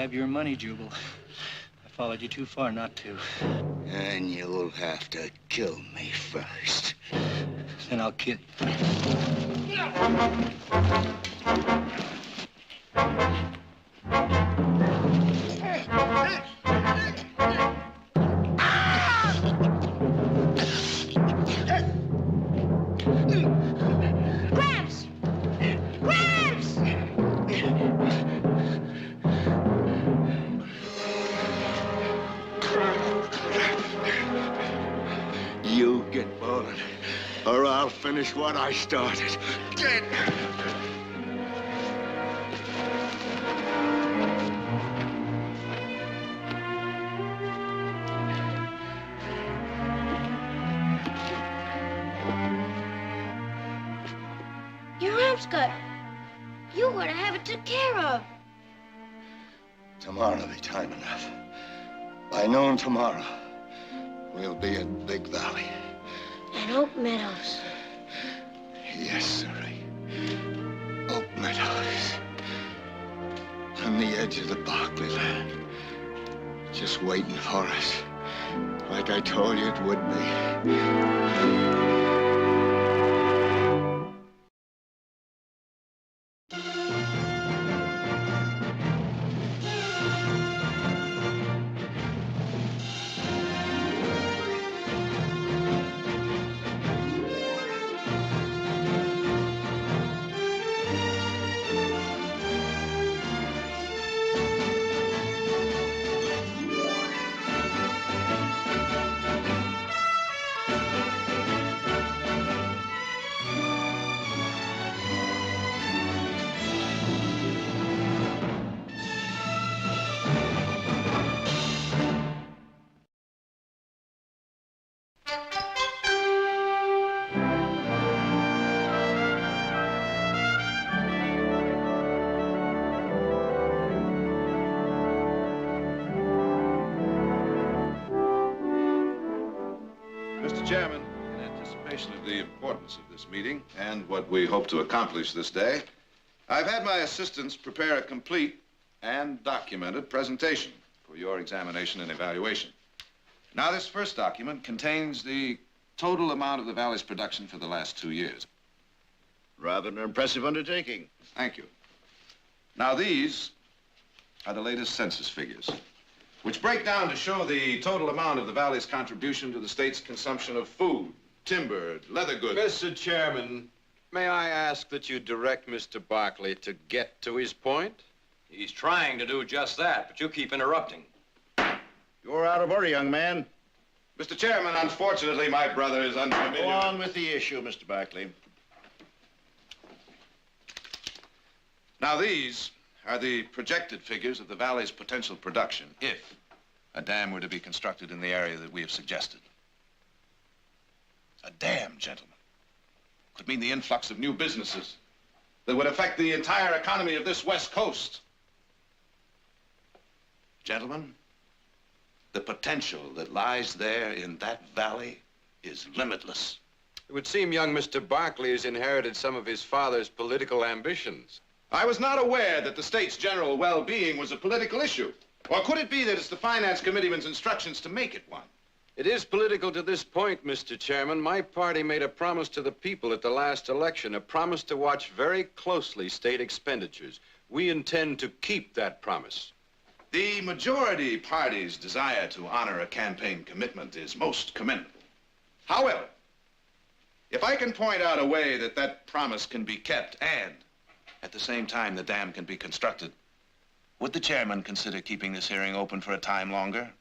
have your money, Jubal. I followed you too far not to. And you'll have to kill me first. Then I'll kill you. You get bowling, or I'll finish what I started. Get! Your arm's cut. You were to have it took care of. Tomorrow'll be time enough. By noon tomorrow, we'll be at Big Valley. And Oak Meadows. Yes, sirree. Oak Meadows. On the edge of the Barkley land. Just waiting for us. Like I told you it would be. Chairman, in anticipation of the importance of this meeting and what we hope to accomplish this day, I've had my assistants prepare a complete and documented presentation for your examination and evaluation. Now, this first document contains the total amount of the Valley's production for the last 2 years. Rather an impressive undertaking. Thank you. Now, these are the latest census figures, which break down to show the total amount of the Valley's contribution to the state's consumption of food, timber, leather goods. Mr. Chairman, may I ask that you direct Mr. Barkley to get to his point? He's trying to do just that, but you keep interrupting. You're out of order, young man. Mr. Chairman, unfortunately, my brother is unfamiliar. Go on with the issue, Mr. Barkley. Now, these are the projected figures of the Valley's potential production if a dam were to be constructed in the area that we have suggested. A dam, gentlemen, could mean the influx of new businesses that would affect the entire economy of this West Coast. Gentlemen, the potential that lies there in that valley is limitless. It would seem young Mr. Barkley has inherited some of his father's political ambitions. I was not aware that the state's general well-being was a political issue. Or could it be that it's the Finance Committeeman's instructions to make it one? It is political to this point, Mr. Chairman. My party made a promise to the people at the last election, a promise to watch very closely state expenditures. We intend to keep that promise. The majority party's desire to honor a campaign commitment is most commendable. However, if I can point out a way that that promise can be kept and at the same time the dam can be constructed, would the chairman consider keeping this hearing open for a time longer?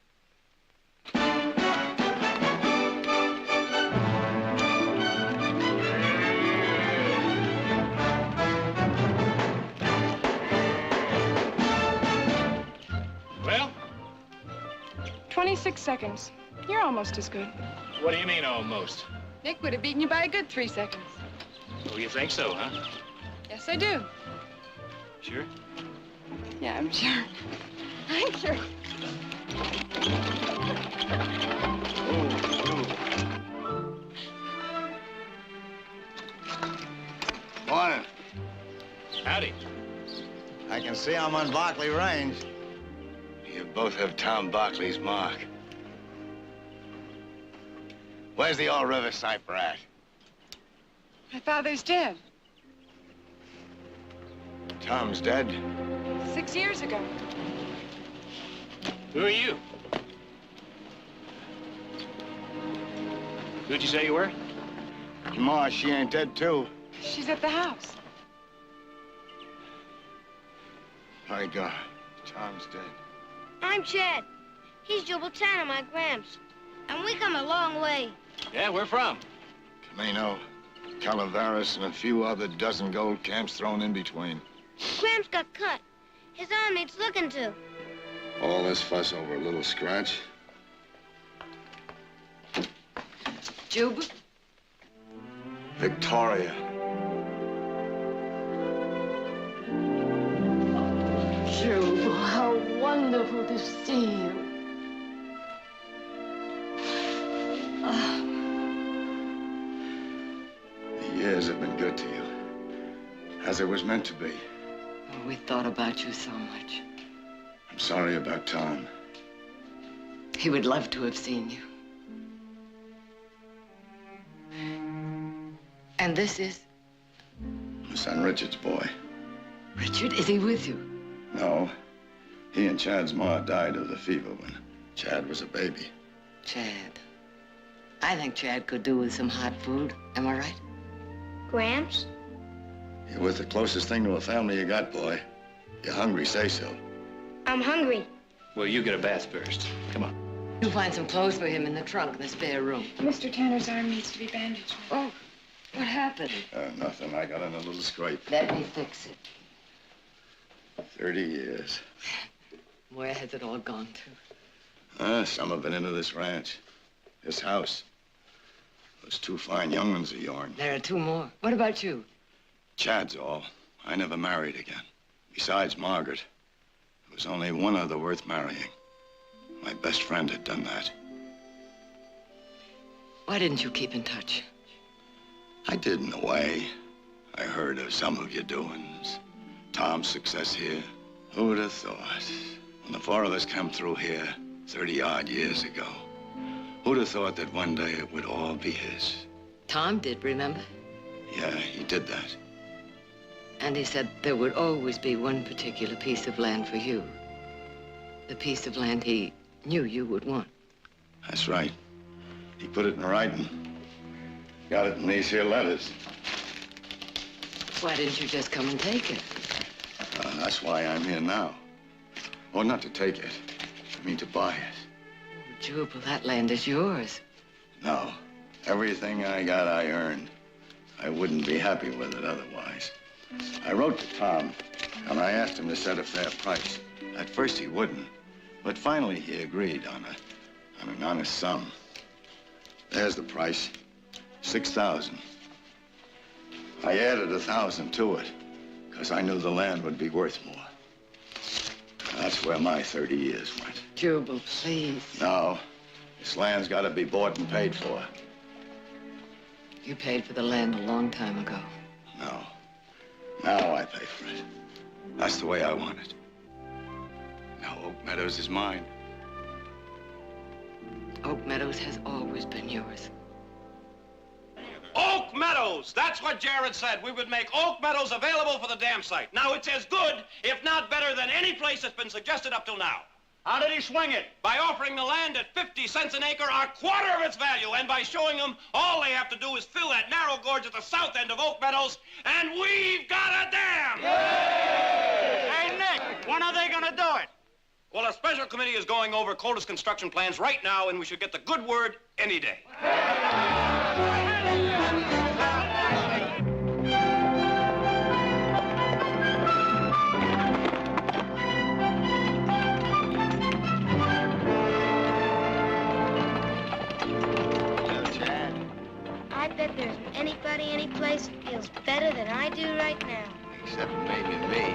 Well? 26 seconds. You're almost as good. What do you mean, almost? Nick would have beaten you by a good 3 seconds. Oh, you think so, huh? Yes, I do. Sure? Yeah, I'm sure. I'm sure. Morning. Howdy. I can see I'm on Barkley Range. You both have Tom Barkley's mark. Where's the All River sniper at? My father's dead. Tom's dead. 6 years ago. Who are you? Who'd you say you were? Your ma, she ain't dead, too. She's at the house. My God, Tom's dead. I'm Chad. He's Jubal Tanner, my Gramps. And we come a long way. Yeah, where from? Camino, Calaveras, and a few other dozen gold camps thrown in between. Gramps got cut. His arm needs looking to. All this fuss over a little scratch? Jubal? Victoria. Jubal, how wonderful to see you. The years have been good to you, as it was meant to be. Oh, we thought about you so much. I'm sorry about Tom. He would love to have seen you. And this is? My son Richard's boy. Richard, is he with you? No, he and Chad's ma died of the fever when Chad was a baby. Chad. I think Chad could do with some hot food. Am I right? Gramps? You're with the closest thing to a family you got, boy. You're hungry, say so. I'm hungry. Well, you get a bath first. Come on. You'll find some clothes for him in the trunk in the spare room. Mr. Tanner's arm needs to be bandaged. Oh, what happened? Nothing. I got in a little scrape. Let me fix it. 30 years. Where has it all gone to? Some have been into this ranch. This house. Those two fine young ones of yourn. There are two more. What about you? Chad's all. I never married again. Besides Margaret, there was only one other worth marrying. My best friend had done that. Why didn't you keep in touch? I did in a way. I heard of some of your doings. Tom's success here. Who would have thought? When the four of us came through here 30-odd years ago, who'd have thought that one day it would all be his? Tom did, remember? Yeah, he did that. And he said there would always be one particular piece of land for you. The piece of land he knew you would want. That's right. He put it in writing. Got it in these here letters. Why didn't you just come and take it? That's why I'm here now. Oh, not to take it. I mean to buy it. Jubal, that land is yours. No. Everything I got, I earned. I wouldn't be happy with it otherwise. I wrote to Tom, and I asked him to set a fair price. At first, he wouldn't. But finally, he agreed on an honest sum. There's the price. 6,000. I added 1,000 to it, because I knew the land would be worth more. That's where my 30 years went. Jubal, please. No. This land's got to be bought and paid for. You paid for the land a long time ago. No. Now I pay for it. That's the way I want it. Now Oak Meadows is mine. Oak Meadows has always been yours. Oak Meadows! That's what Jared said. We would make Oak Meadows available for the dam site. Now, it's as good, if not better, than any place that's been suggested up till now. How did he swing it? By offering the land at 50 cents an acre, a quarter of its value, and by showing them all they have to do is fill that narrow gorge at the south end of Oak Meadows, and we've got a dam! Yay! Hey, Nick, when are they gonna do it? Well, a special committee is going over Coldest construction plans right now, and we should get the good word any day. I bet there isn't anybody, any place that feels better than I do right now. Except maybe me.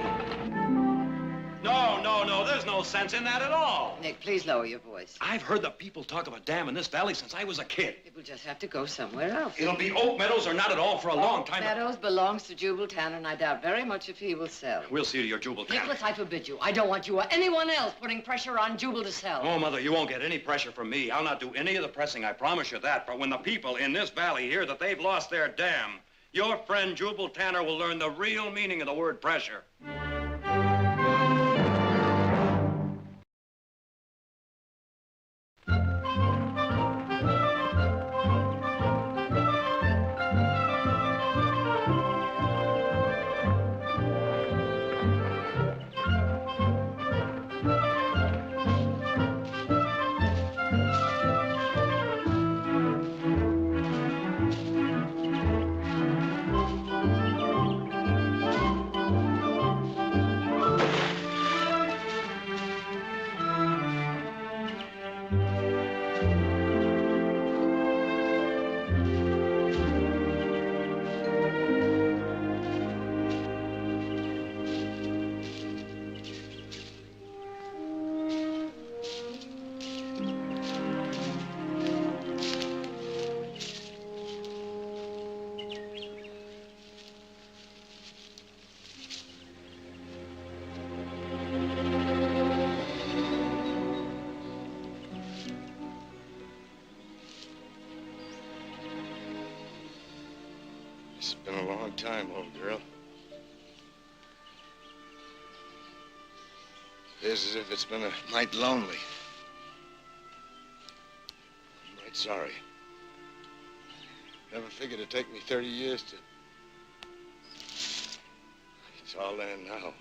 No, there's no sense in that at all. Nick, please lower your voice. I've heard the people talk of a dam in this valley since I was a kid. It will just have to go somewhere else. It'll be Oak Meadows or not at all for a long time. Meadows belongs to Jubal Tanner, and I doubt very much if he will sell. We'll see to your Jubal Tanner. Nicholas, I forbid you. I don't want you or anyone else putting pressure on Jubal to sell. Oh, Mother, you won't get any pressure from me. I'll not do any of the pressing, I promise you that. But when the people in this valley hear that they've lost their dam, your friend Jubal Tanner will learn the real meaning of the word pressure. It's been a long time, old girl. Feels as if it's been a mite lonely. I'm right sorry. Never figured it'd take me 30 years to... It's all there now.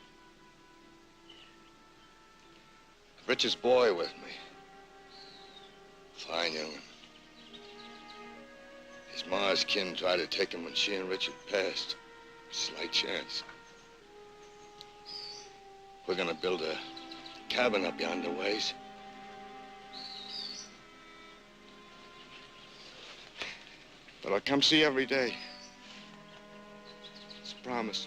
The richest boy with me. Fine young'un. His ma's kin tried to take him when she and Richard passed. Slight chance. We're gonna build a cabin up yonder ways. But I'll come see you every day. It's a promise.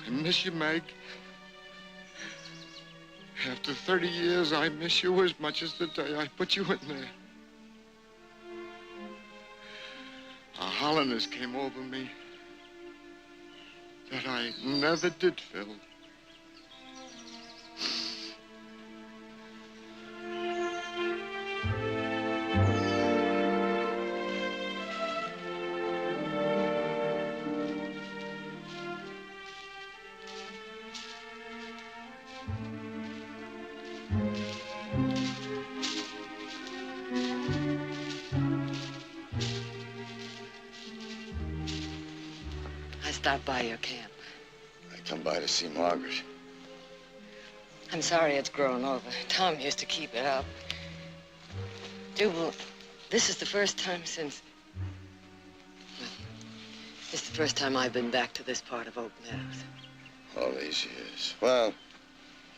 I miss you, Meg. After 30 years, I miss you as much as the day I put you in there. A hollowness came over me that I never did feel. Stop by your camp. I come by to see Margaret. I'm sorry it's grown over. Tom used to keep it up. Jubal, this is the first time since... Well, this is the first time I've been back to this part of Oak Meadows. All these years. Well,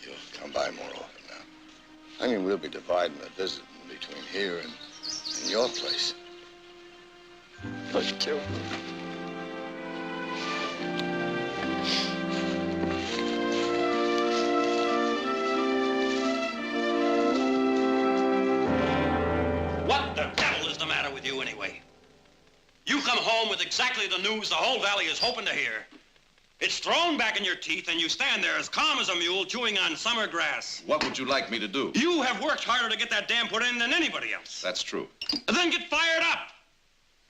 you'll come by more often now. I mean, we'll be dividing the visit between here and your place. Oh, Jubal. You come home with exactly the news the whole valley is hoping to hear. It's thrown back in your teeth, and you stand there as calm as a mule chewing on summer grass. What would you like me to do? You have worked harder to get that dam put in than anybody else. That's true. Then get fired up.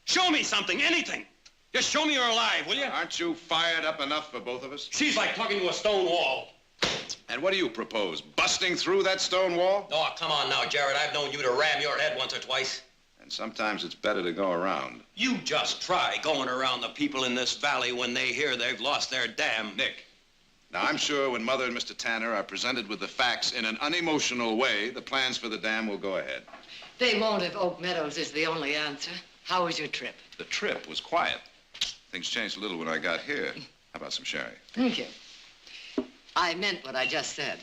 Show me something, anything. Just show me you're alive, will you? Aren't you fired up enough for both of us? She's like talking to a stone wall. And what do you propose? Busting through that stone wall? Oh, come on now, Jared. I've known you to ram your head once or twice. And sometimes it's better to go around. You just try going around the people in this valley when they hear they've lost their dam. Nick, Now, I'm sure when Mother and Mr. Tanner are presented with the facts in an unemotional way, the plans for the dam will go ahead. They won't if Oak Meadows is the only answer. How was your trip? The trip was quiet. Things changed a little when I got here. How about some sherry? Thank you. I meant what I just said.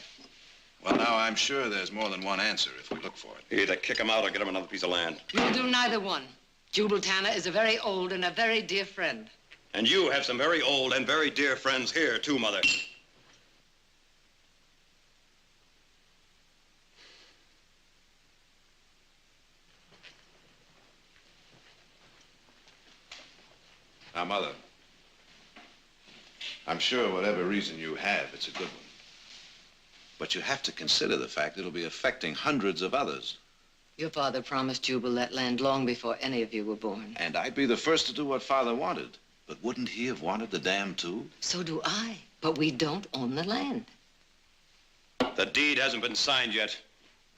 Well, now, I'm sure there's more than one answer if we look for it. Either kick him out or get him another piece of land. You'll do neither one. Jubal Tanner is a very old and a very dear friend. And you have some very old and very dear friends here, too, Mother. Now, Mother, I'm sure whatever reason you have, it's a good one. But you have to consider the fact it'll be affecting hundreds of others. Your father promised Jubal that land long before any of you were born. And I'd be the first to do what Father wanted. But wouldn't he have wanted the dam, too? So do I. But we don't own the land. The deed hasn't been signed yet.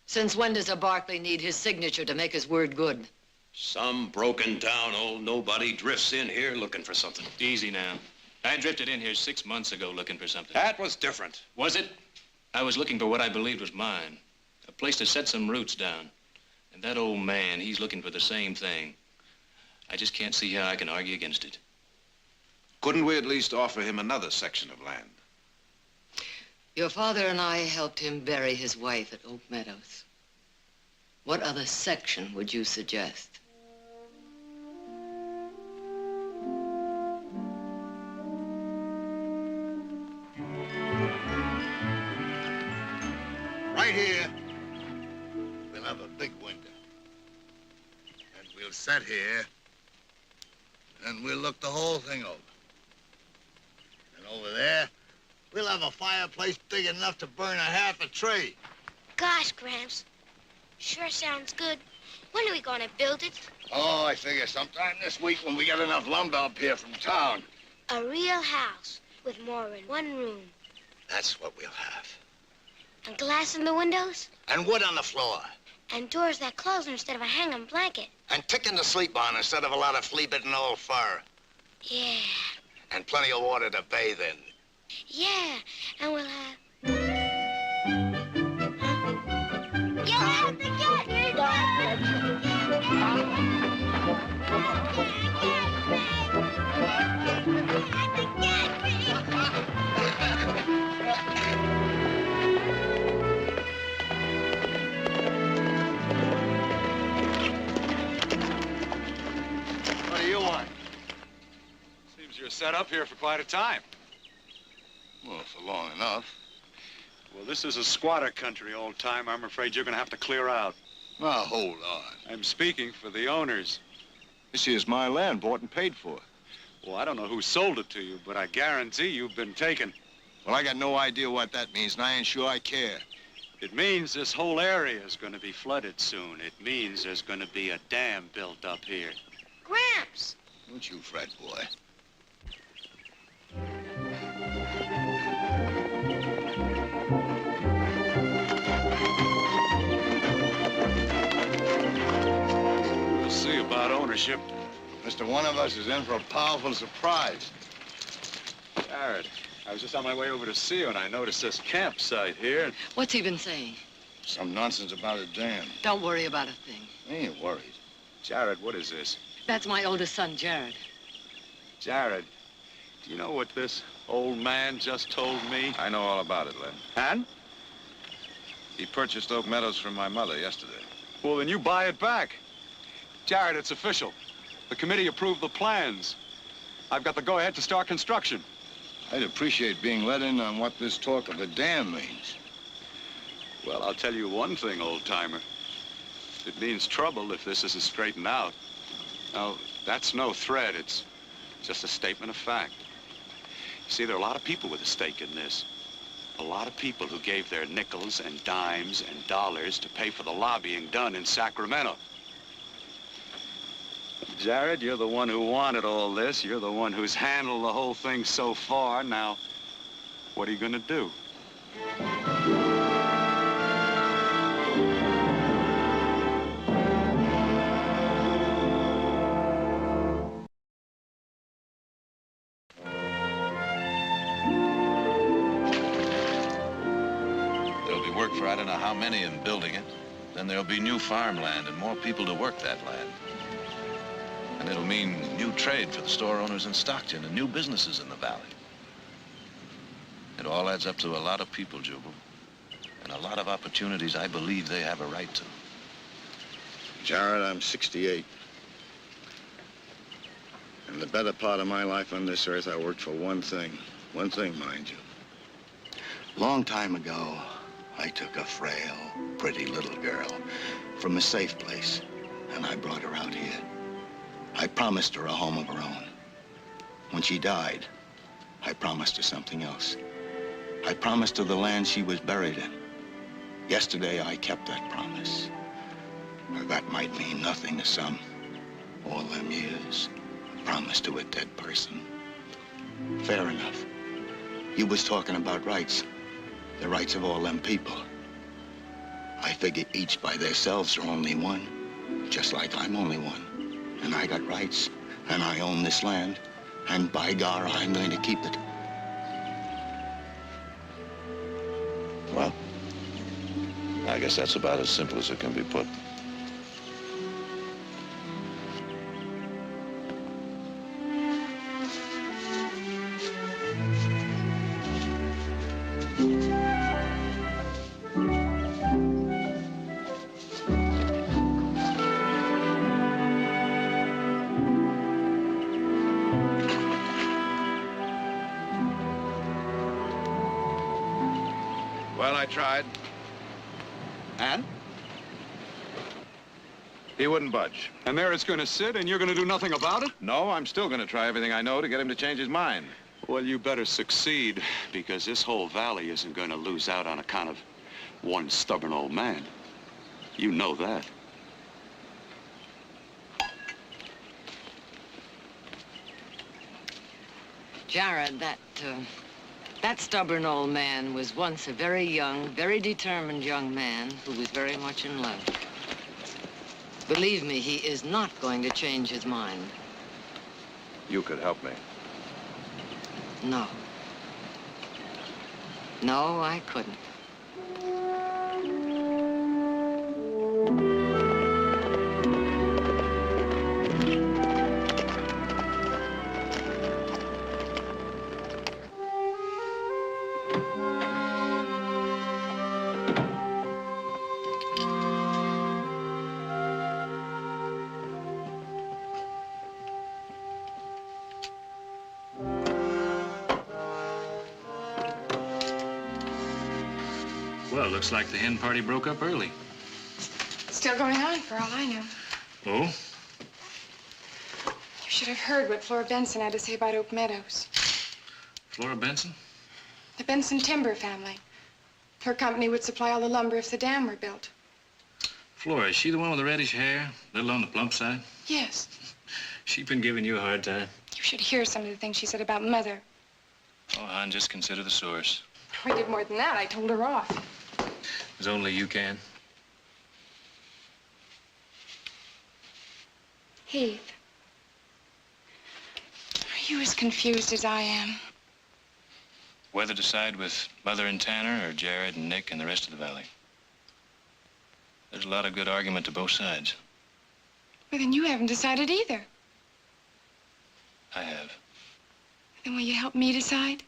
Since when does a Barkley need his signature to make his word good? Some broken down old nobody drifts in here looking for something. Easy now. I drifted in here 6 months ago looking for something. That was different. Was it? I was looking for what I believed was mine. A place to set some roots down. And that old man, he's looking for the same thing. I just can't see how I can argue against it. Couldn't we at least offer him another section of land? Your father and I helped him bury his wife at Oak Meadows. What other section would you suggest? Right here, we'll have a big window. And we'll sit here, and we'll look the whole thing over. And over there, we'll have a fireplace big enough to burn half a tree. Gosh, Gramps. Sure sounds good. When are we gonna build it? Oh, I figure sometime this week when we get enough lumber up here from town. A real house with more than one room. That's what we'll have. And glass in the windows. And wood on the floor. And doors that close instead of a hanging blanket. And ticking to sleep on instead of a lot of flea-bitten old fur. Yeah. And plenty of water to bathe in. Yeah. And we'll have... You'll have to get me What do you want? Seems you're set up here for quite a time. Well, for long enough. Well, this is a squatter country, old time. I'm afraid you're going to have to clear out. Now, hold on. I'm speaking for the owners. This is my land, bought and paid for. Well, I don't know who sold it to you, but I guarantee you've been taken. Well, I got no idea what that means, and I ain't sure I care. It means this whole area is going to be flooded soon. It means there's going to be a dam built up here. Gramps! Don't you fret, boy. We'll see about ownership. Mr. One of us is in for a powerful surprise. Jared, I was just on my way over to see you, and I noticed this campsite here. What's he been saying? Some nonsense about a dam. Don't worry about a thing. I ain't worried. Jared, what is this? That's my oldest son, Jared. Jared, do you know what this old man just told me? I know all about it, Len. And? He purchased Oak Meadows from my mother yesterday. Well, then you buy it back. Jared, it's official. The committee approved the plans. I've got the go-ahead to start construction. I'd appreciate being let in on what this talk of a dam means. Well, I'll tell you one thing, old-timer. It means trouble if this isn't straightened out. Now, that's no threat. It's just a statement of fact. You see, there are a lot of people with a stake in this. A lot of people who gave their nickels and dimes and dollars to pay for the lobbying done in Sacramento. Jared, you're the one who wanted all this. You're the one who's handled the whole thing so far. Now, what are you gonna do? for I don't know how many in building it. Then there'll be new farmland and more people to work that land. And it'll mean new trade for the store owners in Stockton and new businesses in the valley. It all adds up to a lot of people, Jubal, and a lot of opportunities I believe they have a right to. Jared, I'm 68. And the better part of my life on this earth, I worked for one thing, mind you. Long time ago, I took a frail, pretty little girl from a safe place, and I brought her out here. I promised her a home of her own. When she died, I promised her something else. I promised her the land she was buried in. Yesterday, I kept that promise. Now, that might mean nothing to some. All them years, a promise to a dead person. Fair enough. You was talking about rights. The rights of all them people. I figure each by themselves are only one, just like I'm only one. And I got rights, and I own this land, and by gar, I'm going to keep it. Well, I guess that's about as simple as it can be put. Well, I tried. And? He wouldn't budge. And there it's going to sit, and you're going to do nothing about it? No, I'm still going to try everything I know to get him to change his mind. Well, you better succeed, because this whole valley isn't going to lose out on account of one stubborn old man. You know that. Jared, that stubborn old man was once a very young, very determined young man who was very much in love. Believe me, he is not going to change his mind. You could help me. No. No, I couldn't. Well, looks like the hen party broke up early. Still going on, for all I know. Oh? You should have heard what Flora Benson had to say about Oak Meadows. Flora Benson? The Benson timber family. Her company would supply all the lumber if the dam were built. Flora, is she the one with the reddish hair? A little on the plump side? Yes. She's been giving you a hard time. You should hear some of the things she said about Mother. Oh, hon, just consider the source. I did more than that. I told her off. As only you can. Heath. Are you as confused as I am? Whether to side with Mother and Tanner or Jared and Nick and the rest of the valley. There's a lot of good argument to both sides. Well, then you haven't decided either. I have. Then will you help me decide?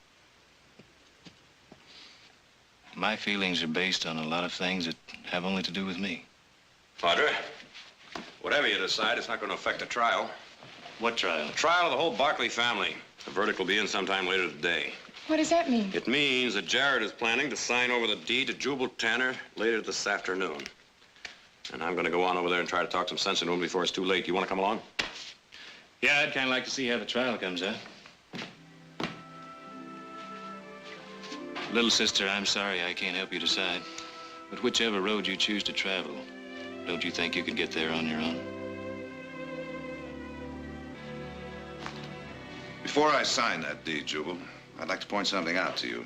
My feelings are based on a lot of things that have only to do with me. Padre, whatever you decide, it's not going to affect the trial. What trial? The trial of the whole Barkley family. The verdict will be in sometime later today. What does that mean? It means that Jared is planning to sign over the deed to Jubal Tanner later this afternoon. And I'm going to go on over there and try to talk some sense into him before it's too late. You want to come along? Yeah, I'd kind of like to see how the trial comes out. Little sister, I'm sorry I can't help you decide. But whichever road you choose to travel, don't you think you could get there on your own? Before I sign that deed, Jubal, I'd like to point something out to you.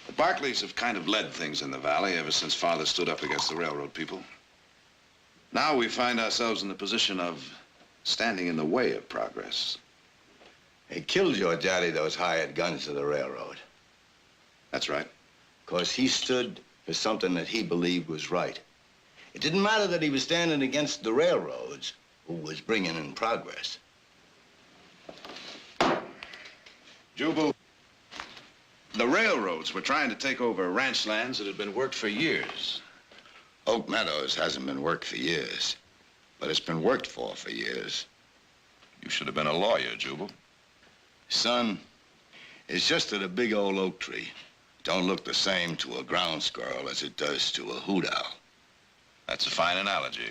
The Barkleys have kind of led things in the valley ever since Father stood up against the railroad people. Now we find ourselves in the position of standing in the way of progress. They killed your daddy, those hired guns of the railroad. That's right. 'Cause he stood for something that he believed was right. It didn't matter that he was standing against the railroads, who was bringing in progress. Jubal, the railroads were trying to take over ranch lands that had been worked for years. Oak Meadows hasn't been worked for years, but it's been worked for years. You should have been a lawyer, Jubal. Son, it's just that a big old oak tree don't look the same to a ground squirrel as it does to a hoot owl. That's a fine analogy.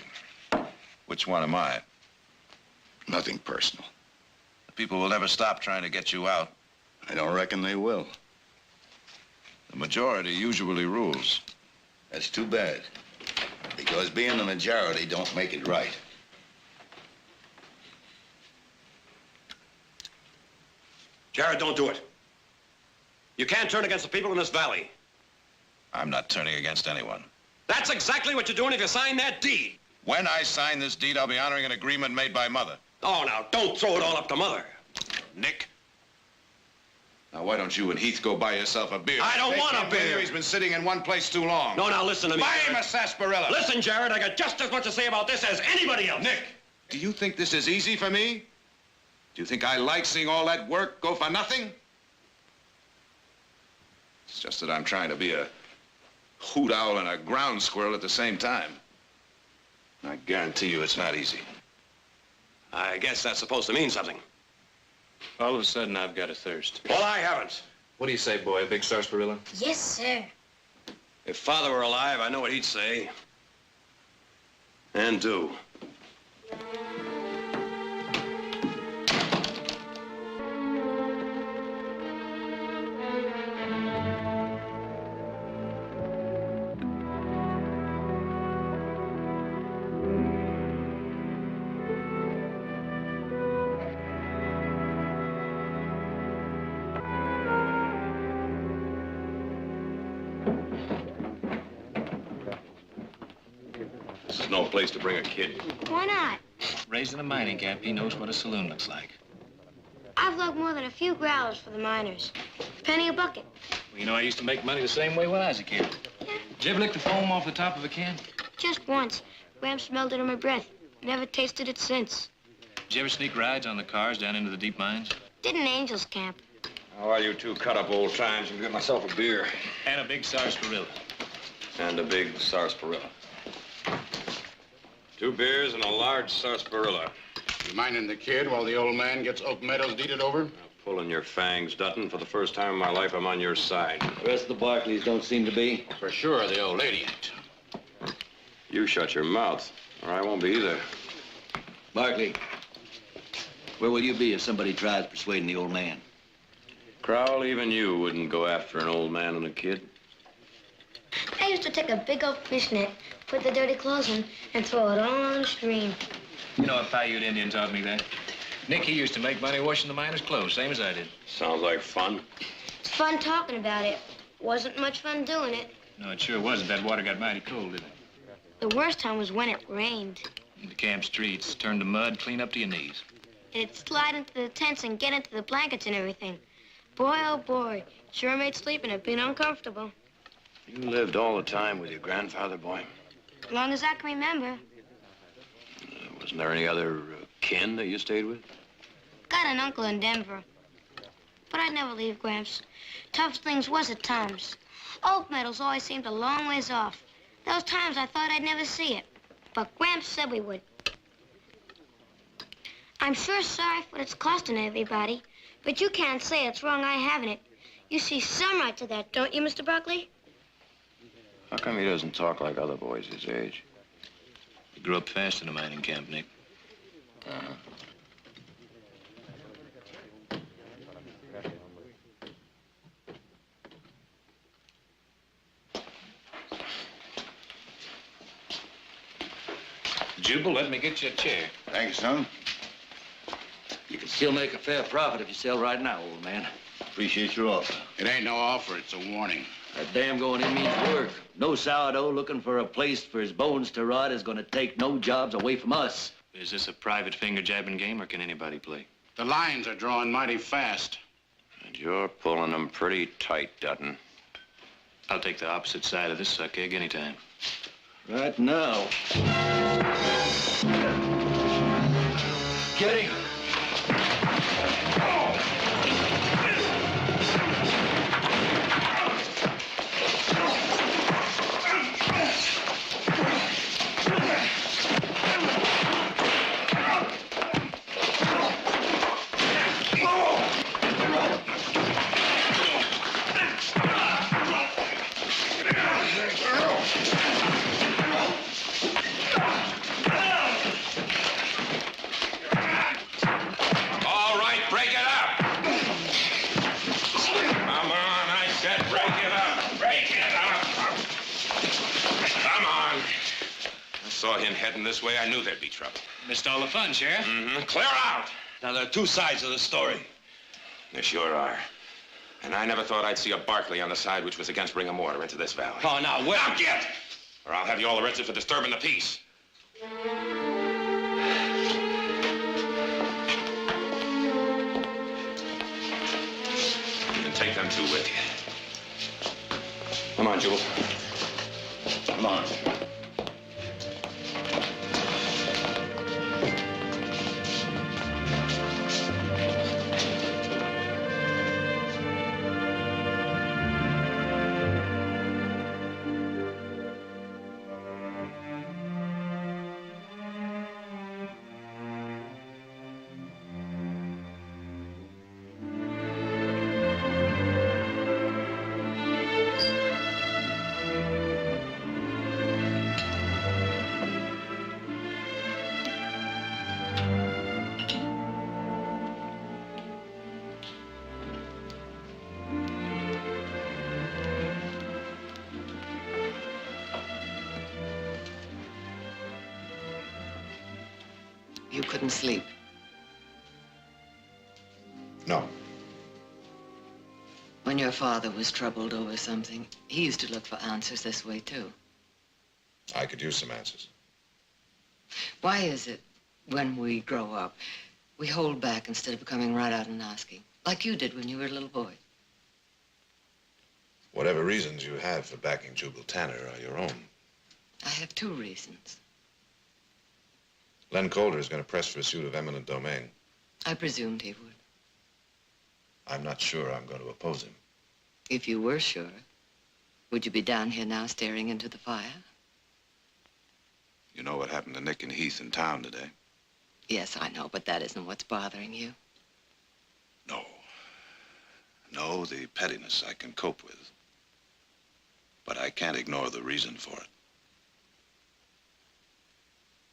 Which one am I? Nothing personal. The people will never stop trying to get you out. I don't reckon they will. The majority usually rules. That's too bad, because being the majority don't make it right. Jared, don't do it. You can't turn against the people in this valley. I'm not turning against anyone. That's exactly what you're doing if you sign that deed. When I sign this deed, I'll be honoring an agreement made by Mother. Oh, now, don't throw it all up to Mother. Nick. Now, why don't you and Heath go buy yourself a beer? I don't want a beer. He's been sitting in one place too long. No, now, listen to me, My Jared. name is Sarsaparilla. Listen, Jared, I got just as much to say about this as anybody else. Nick, do you think this is easy for me? Do you think I like seeing all that work go for nothing? It's just that I'm trying to be a hoot owl and a ground squirrel at the same time. I guarantee you it's not easy. I guess that's supposed to mean something. All of a sudden, I've got a thirst. Well, I haven't. What do you say, boy? A big sarsaparilla? Yes, sir. If Father were alive, I know what he'd say. And do. This is no place to bring a kid. Why not? Raised in a mining camp, he knows what a saloon looks like. I've lugged more than a few growlers for the miners. Penny a bucket. Well, you know, I used to make money the same way when I was a kid. Yeah. Did you ever lick the foam off the top of a can? Just once. Graham smelled it in my breath. Never tasted it since. Did you ever sneak rides on the cars down into the deep mines? Did in Angels Camp. Oh, while you two cut up old times, you get myself a beer. And a big sarsaparilla. And a big sarsaparilla. 2 beers and a large sarsaparilla. You minding the kid while the old man gets Oak Meadows deeded over? Now, pulling your fangs, Dutton. For the first time in my life, I'm on your side. The rest of the Barkleys don't seem to be. For sure, the old lady ain't. You shut your mouth, or I won't be either. Barkley, where will you be if somebody tries persuading the old man? Crowell, even you wouldn't go after an old man and a kid. I used to take a big old fishnet, put the dirty clothes in, and throw it all on the stream. You know, a Paiute Indian taught me that. Nick, he used to make money washing the miners' clothes, same as I did. Sounds like fun. It's fun talking about it. Wasn't much fun doing it. No, it sure wasn't. That water got mighty cold, didn't it? The worst time was when it rained. The camp streets turned to mud clean up to your knees. And it'd slide into the tents and get into the blankets and everything. Boy, oh boy, sure made sleeping a bit uncomfortable. You lived all the time with your grandfather, boy. As long as I can remember. Wasn't there any other kin that you stayed with? Got an uncle in Denver. But I'd never leave Gramps. Tough things was at times. Oak Meadows always seemed a long ways off. Those times I thought I'd never see it. But Gramps said we would. I'm sure sorry for what it's costing everybody. But you can't say it's wrong I having it. You see some right to that, don't you, Mr. Barkley? How come he doesn't talk like other boys his age? He grew up fast in a mining camp, Nick. Uh-huh. Jubal, let me get you a chair. Thank you, son. You can still make a fair profit if you sell right now, old man. Appreciate your offer. It ain't no offer, it's a warning. That damn going in means work. No sourdough looking for a place for his bones to rot is going to take no jobs away from us. Is this a private finger-jabbing game, or can anybody play? The lines are drawing mighty fast. And you're pulling them pretty tight, Dutton. I'll take the opposite side of this suck egg anytime. Right now. Get him. Saw him heading this way, I knew there'd be trouble. Missed all the fun, Sheriff. Mm-hmm. Clear out! Now, there are two sides of the story. There sure are. And I never thought I'd see a Barkley on the side which was against bringing water into this valley. Oh, now, wait. Now, get! Or I'll have you all arrested for disturbing the peace. You can take them two with you. Come on, Jubal. Come on. You couldn't sleep. No. When your father was troubled over something, he used to look for answers this way, too. I could use some answers. Why is it, when we grow up, we hold back instead of coming right out and asking, like you did when you were a little boy? Whatever reasons you have for backing Jubal Tanner are your own. I have two reasons. Len Calder is going to press for a suit of eminent domain. I presumed he would. I'm not sure I'm going to oppose him. If you were sure, would you be down here now staring into the fire? You know what happened to Nick and Heath in town today? Yes, I know, but that isn't what's bothering you. No. No, the pettiness I can cope with. But I can't ignore the reason for it.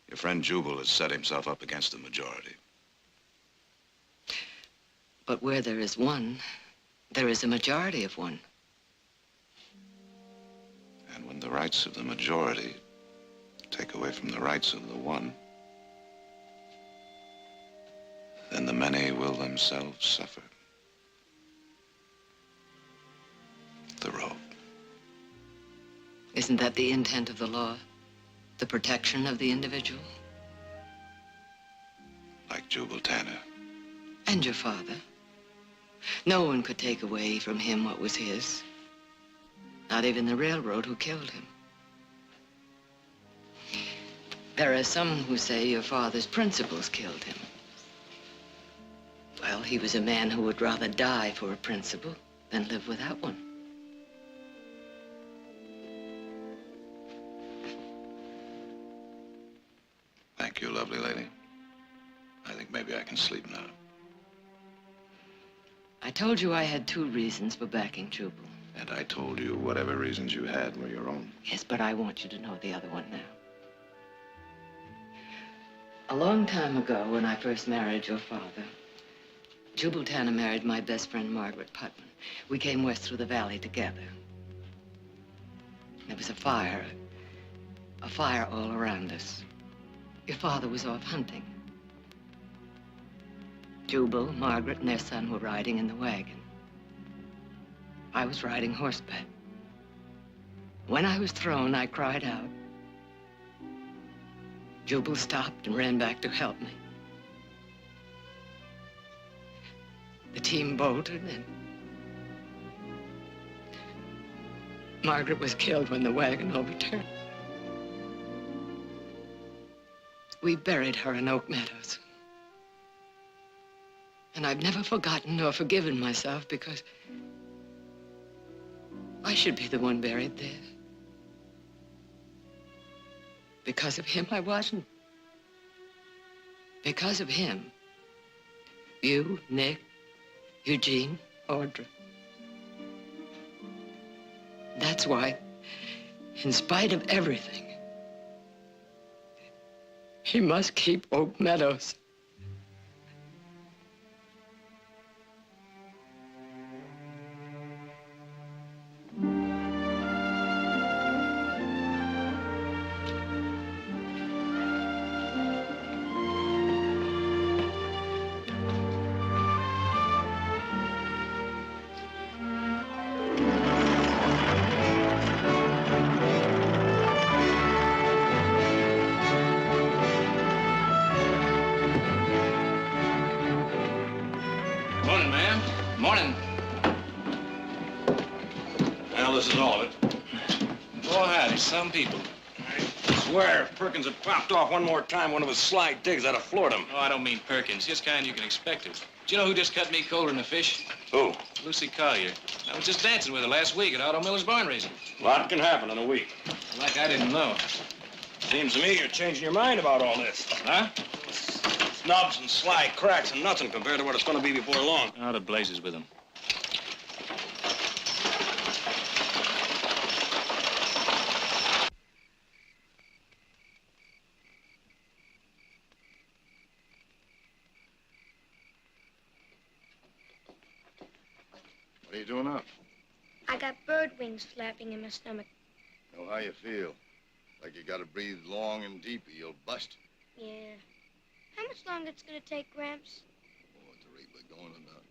Your friend Jubal has set himself up against the majority. But where there is one, there is a majority of one. And when the rights of the majority take away from the rights of the one, then the many will themselves suffer. The road. Isn't that the intent of the law? The protection of the individual? Like Jubal Tanner. And your father. No one could take away from him what was his. Not even the railroad who killed him. There are some who say your father's principles killed him. Well, he was a man who would rather die for a principle than live without one. Thank you, lovely lady. I think maybe I can sleep now. I told you I had two reasons for backing Jubal. And I told you whatever reasons you had were your own. Yes, but I want you to know the other one now. A long time ago, when I first married your father, Jubal Tanner married my best friend, Margaret Putman. We came west through the valley together. There was a fire all around us. Your father was off hunting. Jubal, Margaret, and their son were riding in the wagon. I was riding horseback. When I was thrown, I cried out. Jubal stopped and ran back to help me. The team bolted, and Margaret was killed when the wagon overturned. We buried her in Oak Meadows. And I've never forgotten nor forgiven myself because I should be the one buried there. Because of him, I wasn't. Because of him, you, Nick, Eugene, Audra. That's why, in spite of everything, he must keep Oak Meadows. Morning, ma'am. Morning. Well, this is all of it. Oh, howdy, some people. I swear, if Perkins had popped off one more time, one of his sly digs, I'd have floored him. Oh, I don't mean Perkins. Just kind you can expect it. Do you know who just cut me colder than a fish? Who? Lucy Collier. I was just dancing with her last week at Otto Miller's barn raising. A lot can happen in a week. Like I didn't know. Seems to me you're changing your mind about all this. Huh? Snubs and sly cracks and nothing compared to what it's going to be before long. Out of blazes with them. What are you doing up? I got bird wings flapping in my stomach. Know how you feel. Like you gotta breathe long and deep or you'll bust. Yeah. How much longer it's gonna take, Gramps? Oh, at the rate we're going or not.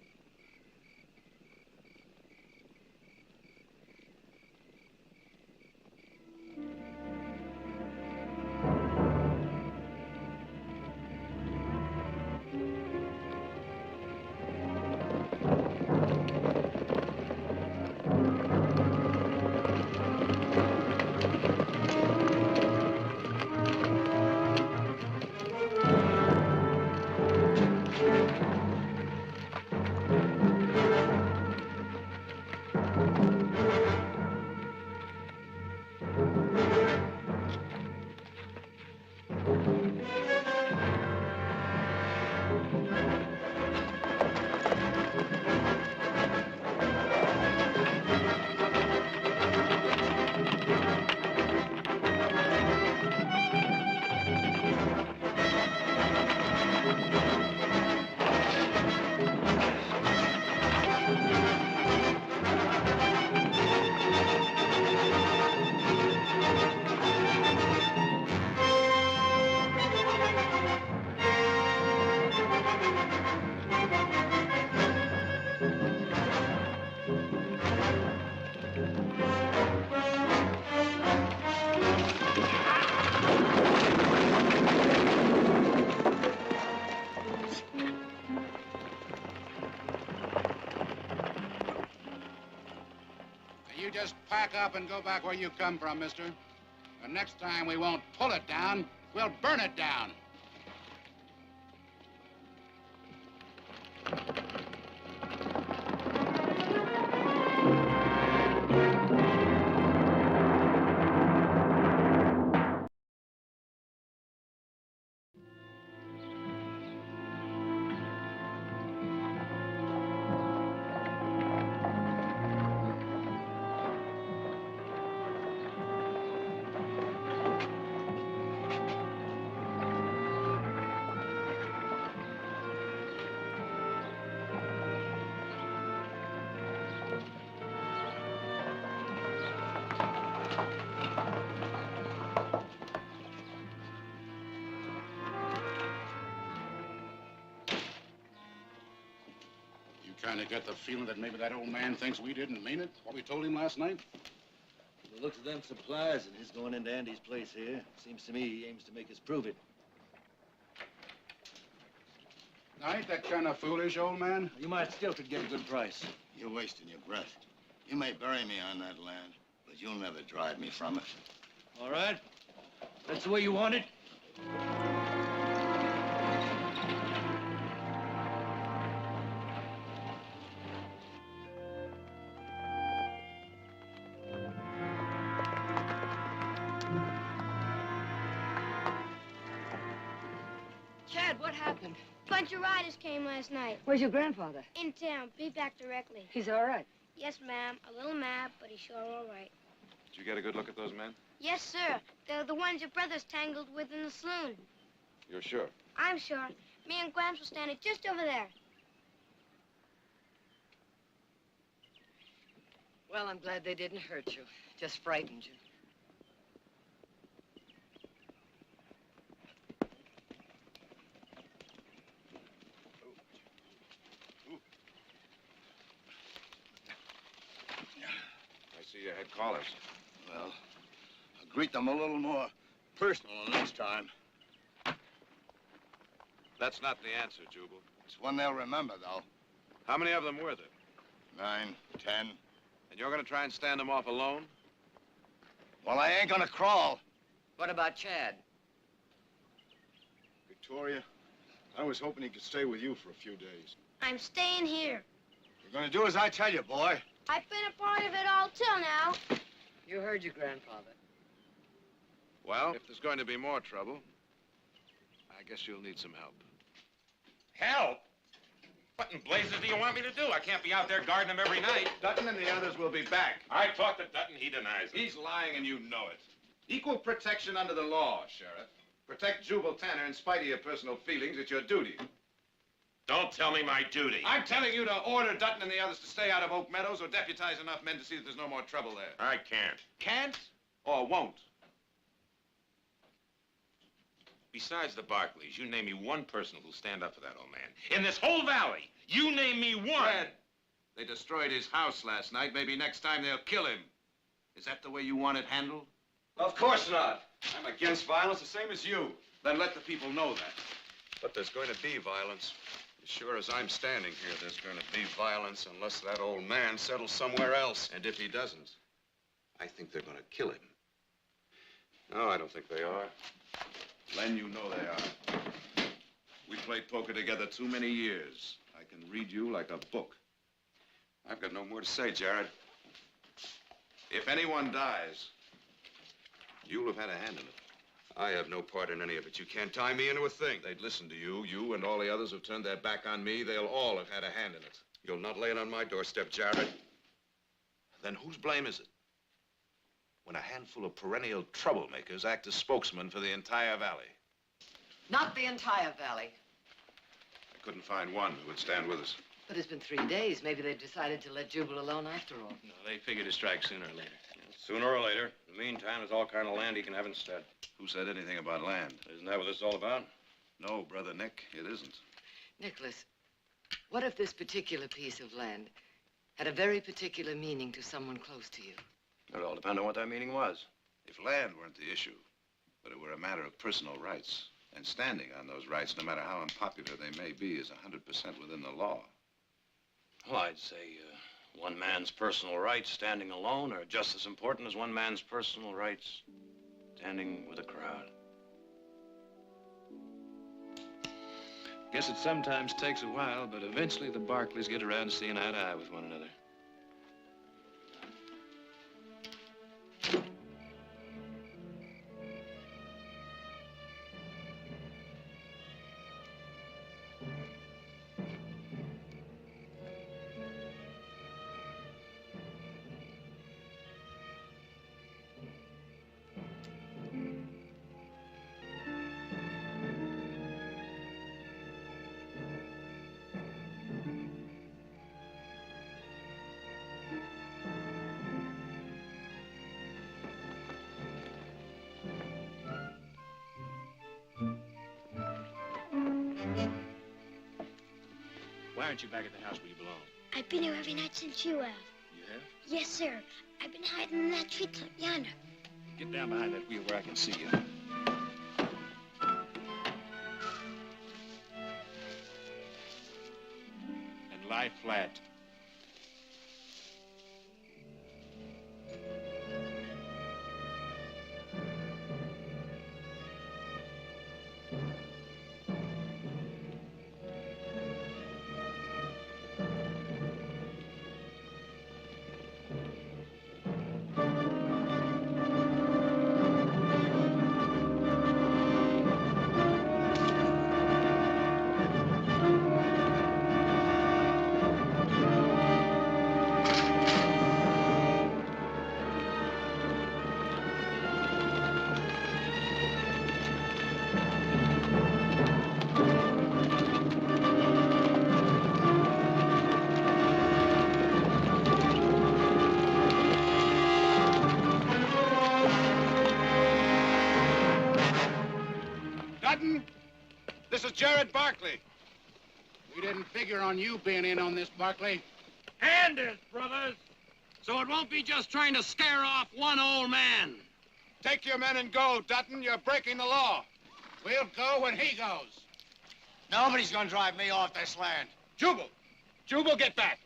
You just pack up and go back where you come from, mister. And next time we won't pull it down, we'll burn it down. Kind of get the feeling that maybe that old man thinks we didn't mean it, what we told him last night? The looks of them supplies and his going into Andy's place here, seems to me he aims to make us prove it. Now, ain't that kind of foolish, old man? You might still could get a good price. You're wasting your breath. You may bury me on that land, But you'll never drive me from it. All right. That's the way you want it. Chad, what happened? Bunch of riders came last night. Where's your grandfather? In town. Be back directly. He's all right. Yes, ma'am. A little mad, but he's sure all right. Did you get a good look at those men? Yes, sir. They're the ones your brother's tangled with in the saloon. You're sure? I'm sure. Me and Gramps were standing just over there. Well, I'm glad they didn't hurt you. Just frightened you. I see you had callers. Well, I'll greet them a little more personal next time. That's not the answer, Jubal. It's one they'll remember, though. How many of them were there? 9, 10. And you're going to try and stand them off alone? Well, I ain't gonna crawl. What about Chad? Victoria, I was hoping he could stay with you for a few days. I'm staying here. You're gonna do as I tell you, boy. I've been a part of it all till now. You heard your grandfather. Well, if there's going to be more trouble, I guess you'll need some help. Help? What in blazes do you want me to do? I can't be out there guarding him every night. Dutton and the others will be back. I talked to Dutton, he denies it. He's lying and you know it. Equal protection under the law, Sheriff. Protect Jubal Tanner in spite of your personal feelings. It's your duty. Don't tell me my duty. I'm telling you to order Dutton and the others to stay out of Oak Meadows or deputize enough men to see that there's no more trouble there. I can't. Can't or won't? Besides the Barkleys, you name me one person who'll stand up for that old man. In this whole valley, you name me one. Fred, they destroyed his house last night. Maybe next time they'll kill him. Is that the way you want it handled? Of course not. I'm against violence the same as you. Then let the people know that. But there's going to be violence. As sure as I'm standing here, there's going to be violence unless that old man settles somewhere else. And if he doesn't, I think they're going to kill him. No, I don't think they are. Len, you know they are. We played poker together too many years. I can read you like a book. I've got no more to say, Jared. If anyone dies, You'll have had a hand in it. I have no part in any of it. You can't tie me into a thing. They'd listen to you. You and all the others who've turned their back on me, they'll all have had a hand in it. You'll not lay it on my doorstep, Jared. Then whose blame is it? When a handful of perennial troublemakers act as spokesmen for the entire valley. Not the entire valley. I couldn't find one who would stand with us. But it's been 3 days. Maybe they've decided to let Jubal alone after all. No, they figure to strike sooner or later. Sooner or later. In the meantime, there's all kind of land he can have instead. Who said anything about land? Isn't that what this is all about? No, Brother Nick, it isn't. Nicholas, what if this particular piece of land had a very particular meaning to someone close to you? It all depends on what that meaning was. If land weren't the issue, but it were a matter of personal rights, and standing on those rights, no matter how unpopular they may be, is 100% within the law. Well, I'd say one man's personal rights standing alone are just as important as one man's personal rights standing with a crowd. Guess it sometimes takes a while, but eventually the Barkleys get around to seeing eye to eye with one another. Why aren't you back at the house where you belong? I've been here every night since you have. You have? Yes, sir. I've been hiding in that treetop yonder. Get down behind that wheel where I can see you. And lie flat. Dutton, this is Jared Barkley. We didn't figure on you being in on this, Barkley. Hand it, brothers, so it won't be just trying to scare off one old man. Take your men and go, Dutton. You're breaking the law. We'll go when he goes. Nobody's gonna drive me off this land. Jubal! Jubal, get back!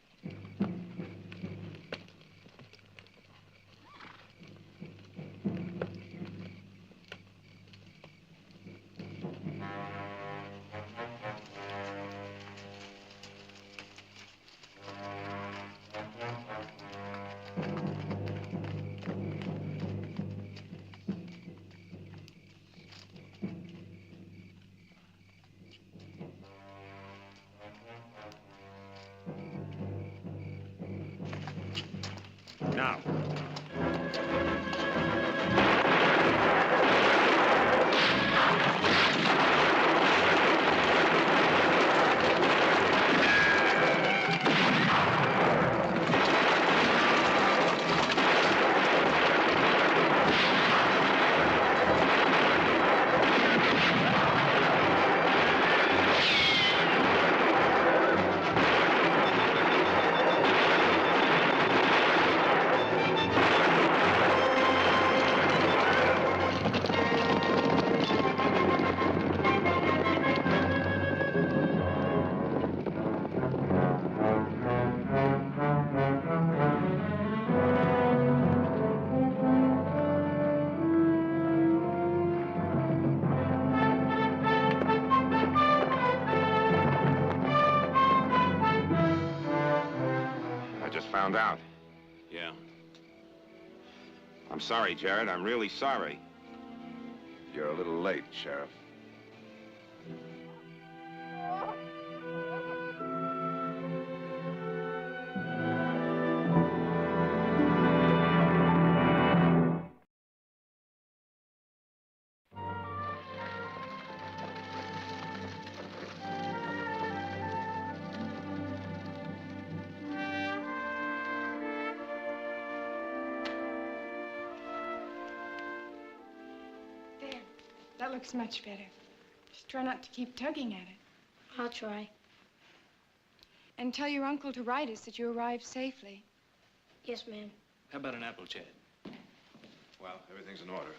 Now. Found out. Yeah. I'm sorry, Jared. I'm really sorry. You're a little late, Sheriff. That looks much better. Just try not to keep tugging at it. I'll try. And tell your uncle to write us that you arrived safely. Yes, ma'am. How about an apple, Chad? Well, everything's in order.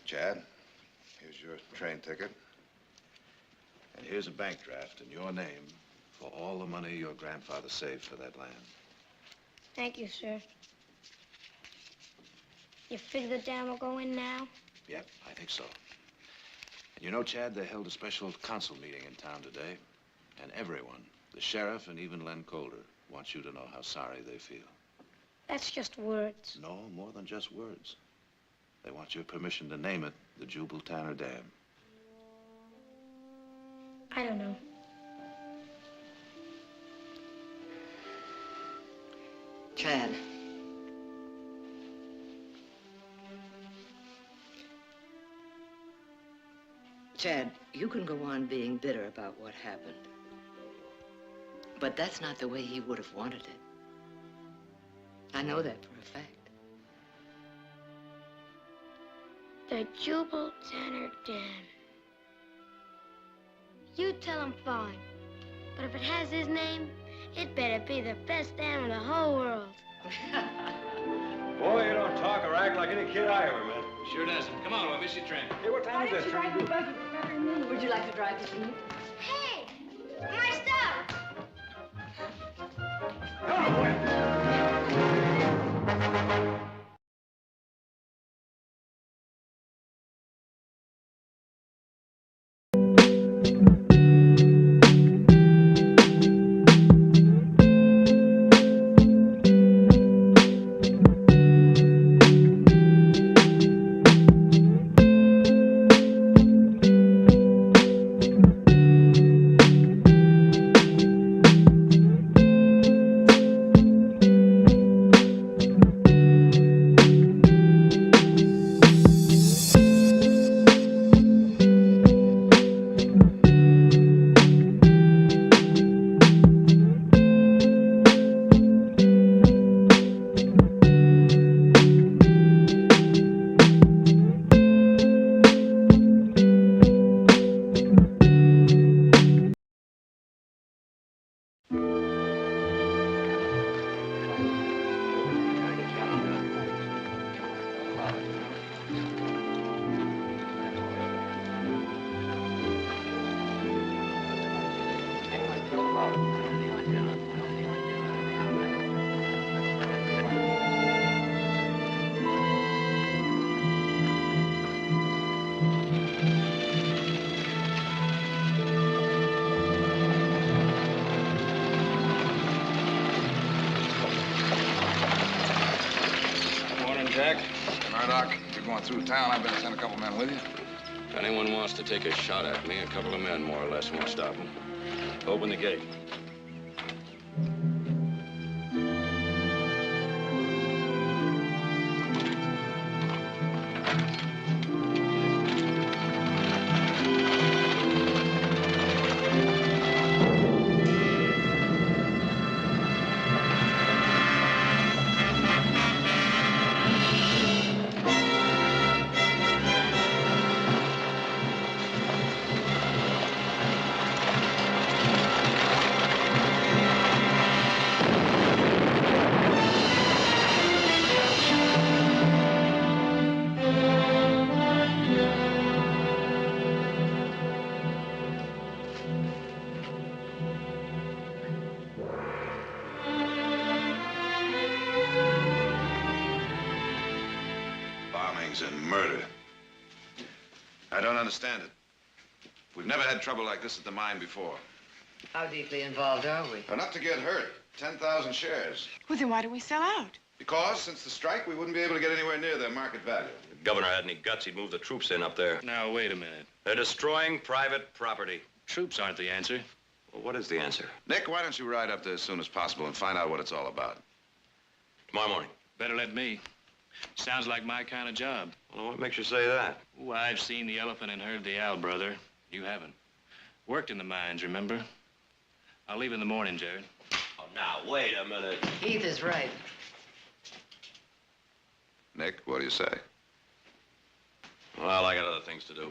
Chad, here's your train ticket. And here's a bank draft in your name for all the money your grandfather saved for that land. Thank you, sir. You figure the dam will go in now? Yep, I think so. And you know, Chad, they held a special council meeting in town today. And everyone, the sheriff and even Len Colder, wants you to know how sorry they feel. That's just words. No, more than just words. They want your permission to name it the Jubal Tanner Dam. I don't know. Chad. Chad, you can go on being bitter about what happened. But that's not the way he would have wanted it. I know that for a fact. The Jubal Tanner Dam. You tell him fine. But if it has his name, it better be the best dam in the whole world. Boy, you don't talk or act like any kid I ever met. Sure doesn't. Come on, we'll miss your train. Hey, what time is this train? Would you like to drive with me? Hey! My stuff! Come on, boy. going through town, I better send a couple men with you. If anyone wants to take a shot at me, a couple of men more or less won't stop them. Open the gate. And murder. I don't understand it. We've never had trouble like this at the mine before. How deeply involved are we? Enough to get hurt. 10,000 shares. Well, then why do we sell out? Because since the strike, we wouldn't be able to get anywhere near their market value. If the governor had any guts, he'd move the troops in up there. Now, wait a minute. They're destroying private property. Troops aren't the answer. Well, what is the answer? Nick, why don't you ride up there as soon as possible and find out what it's all about? Tomorrow morning. Better let me. Sounds like my kind of job. Well, what makes you say that? Oh, I've seen the elephant and heard the owl, brother. You haven't. Worked in the mines, remember? I'll leave in the morning, Jared. Oh, now, wait a minute. Keith is right. Nick, what do you say? Well, I got other things to do.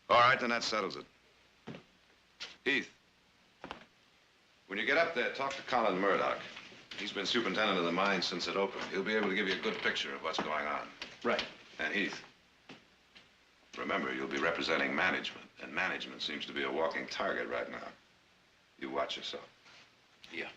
All right, then that settles it. Heath, when you get up there, talk to Colin Murdoch. He's been superintendent of the mine since it opened. He'll be able to give you a good picture of what's going on. Right. And Heath, remember, you'll be representing management, and management seems to be a walking target right now. You watch yourself. Yeah.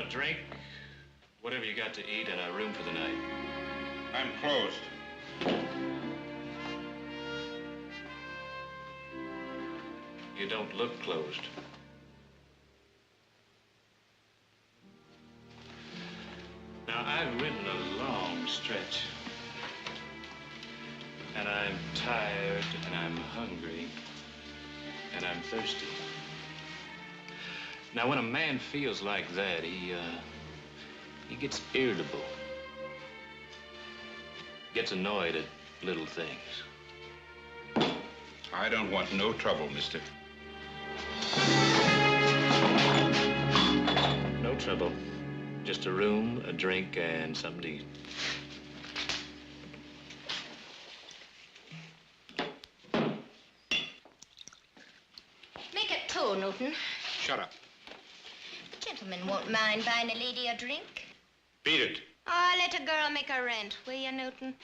Drink, whatever you got to eat, and a room for the night. I'm closed. You don't look closed. Now, I've ridden a long stretch. And I'm tired, and I'm hungry, and I'm thirsty. Now, when a man feels like that, he gets irritable. Gets annoyed at little things. I don't want no trouble, mister. No trouble. Just a room, a drink, and something to eat. Make it two, Newton. Shut up. Gentlemen won't mind buying a lady a drink. Beat it. Oh, let a girl make her rent, will you, Newton?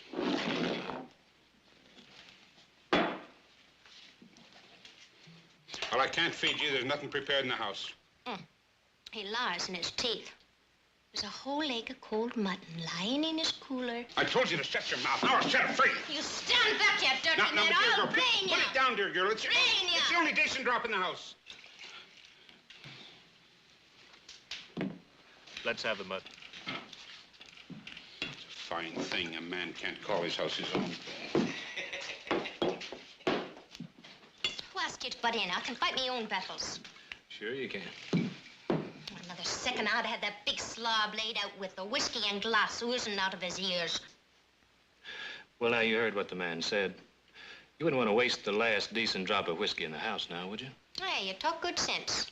Well, I can't feed you. There's nothing prepared in the house. He lies in his teeth. There's a whole leg of cold mutton lying in his cooler. I told you to shut your mouth. Now I'll set it free. You stand back, you dirty Now, man. dear I'll girl, brain put you. it down, dear girl. It's Brain the only decent drop in the house. Let's have the mutton. It's a fine thing a man can't call his house his own. Who asked you to butt in? I can fight my own battles. Sure you can. Another second, I'd have that big slob laid out with the whiskey and glass oozing out of his ears. Well, now, you heard what the man said. You wouldn't want to waste the last decent drop of whiskey in the house now, would you? Hey, you talk good sense.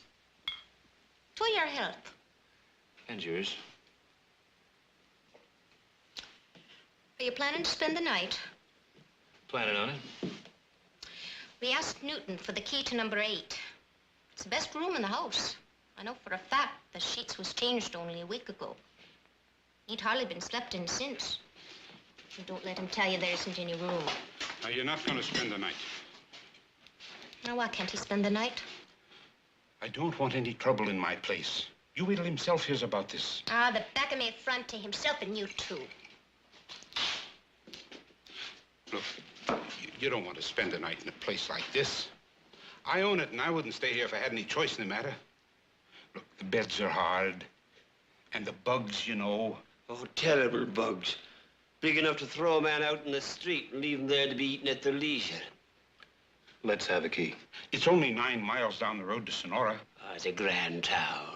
To your health. And yours. Are you planning to spend the night? Planning on it. We asked Newton for the key to number 8. It's the best room in the house. I know for a fact the sheets was changed only a week ago. He'd hardly been slept in since. And don't let him tell you there isn't any room. Now, you're not going to spend the night. Now, why can't he spend the night? I don't want any trouble in my place. You wait till himself hears about this. Ah, the back of me front to himself and you too. Look, you don't want to spend the night in a place like this. I own it, and I wouldn't stay here if I had any choice in the matter. Look, the beds are hard, and the bugs, you know. Oh, terrible bugs. Big enough to throw a man out in the street and leave them there to be eaten at their leisure. Let's have a key. It's only 9 miles down the road to Sonora. Oh, it's a grand town,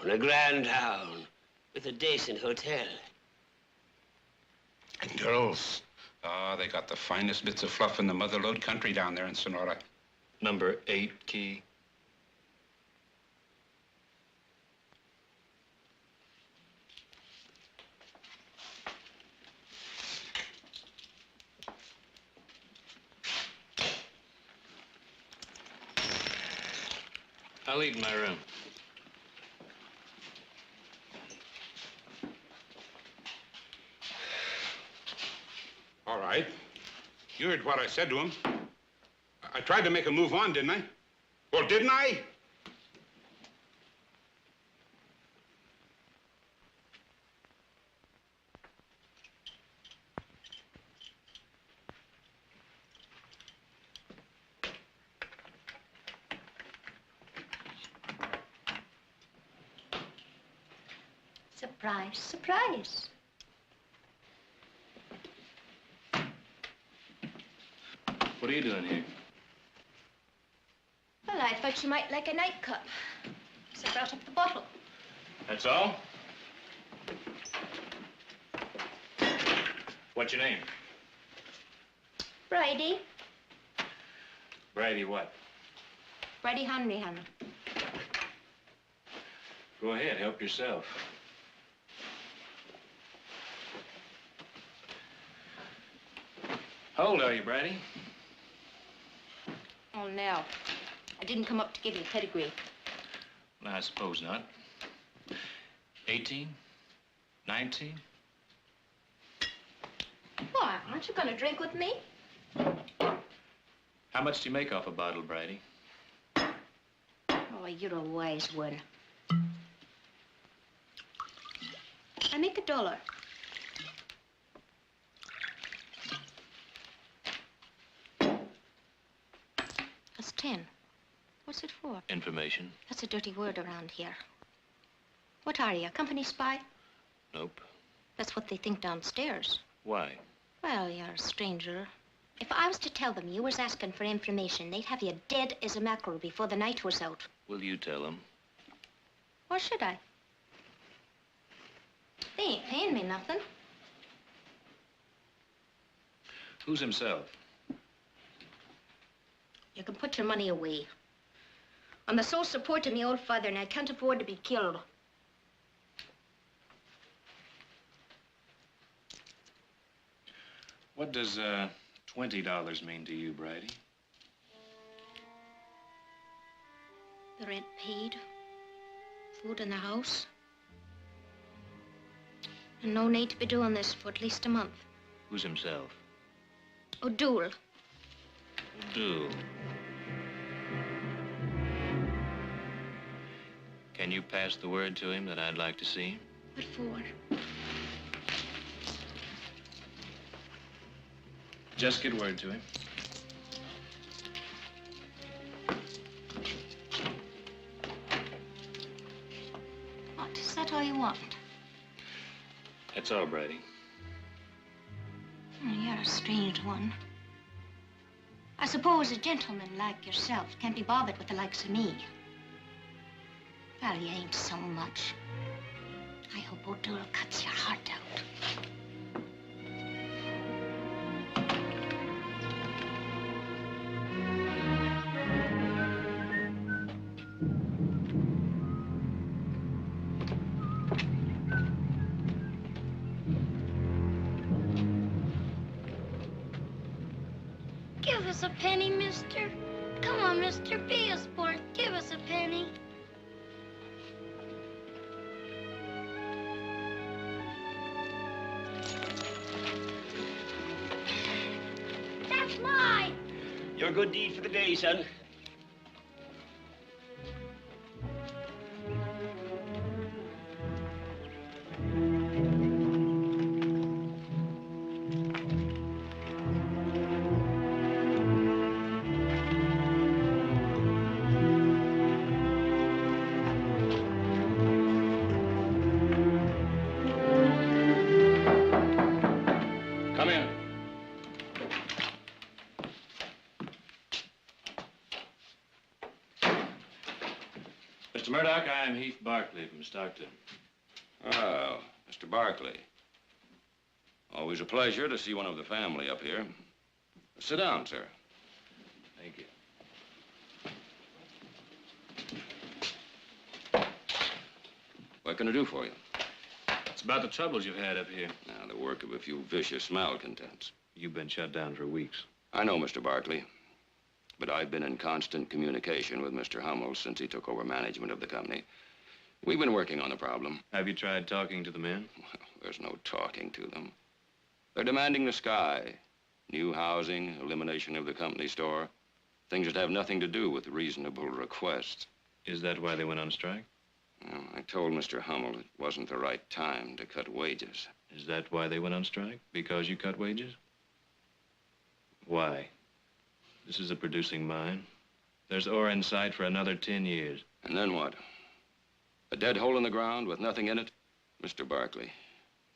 with a decent hotel. And girls. Ah, they got the finest bits of fluff in the motherlode country down there in Sonora. Number 8 key. I'll eat in my room. All right. You heard what I said to him. I tried to make him move on, didn't I? Well, didn't I? Surprise, surprise. What are you doing here? Well, I thought you might like a nightcap. So I brought up the bottle. That's all? What's your name? Bridie. Bridie what? Bridie Hanrahan. Go ahead, help yourself. How old are you, Bridie? Oh, no. I didn't come up to give you pedigree. Well, I suppose not. 18? 19? Why, aren't you going to drink with me? How much do you make off a bottle, Bridie? Oh, you're a wise one. I make $1. That's 10. What's it for? Information. That's a dirty word around here. What are you, a company spy? Nope. That's what they think downstairs. Why? Well, you're a stranger. If I was to tell them you was asking for information, they'd have you dead as a mackerel before the night was out. Will you tell them? Or should I? They ain't paying me nothing. Who's himself? You can put your money away. I'm the sole support of my old father, and I can't afford to be killed. What does $20 mean to you, Bridie? The rent paid, food in the house, and no need to be doing this for at least a month. Who's himself? O'Doul. O'Doul. Can you pass the word to him that I'd like to see him? What for? Just get word to him. What, is that all you want? That's all, Bridie. You're a strange one. I suppose a gentleman like yourself can't be bothered with the likes of me. Well, you ain't so much. I hope O'Doul cuts your heart out. Give us a penny, mister. Come on, mister, be a sport. Give us a penny. That's mine. Your good deed for the day, son. Come in. Mr. Murdoch, I am Heath Barkley from Stockton. Oh, Mr. Barkley. Always a pleasure to see one of the family up here. Sit down, sir. Thank you. What can I do for you? It's about the troubles you've had up here. Now, the work of a few vicious malcontents. You've been shut down for weeks. I know, Mr. Barkley. But I've been in constant communication with Mr. Hummel since he took over management of the company. We've been working on the problem. Have you tried talking to the men? Well, there's no talking to them. They're demanding the sky. New housing, elimination of the company store. Things that have nothing to do with reasonable requests. Is that why they went on strike? Well, I told Mr. Hummel it wasn't the right time to cut wages. Is that why they went on strike? Because you cut wages? Why? This is a producing mine. There's ore in sight for another 10 years. And then what? A dead hole in the ground with nothing in it? Mr. Barkley,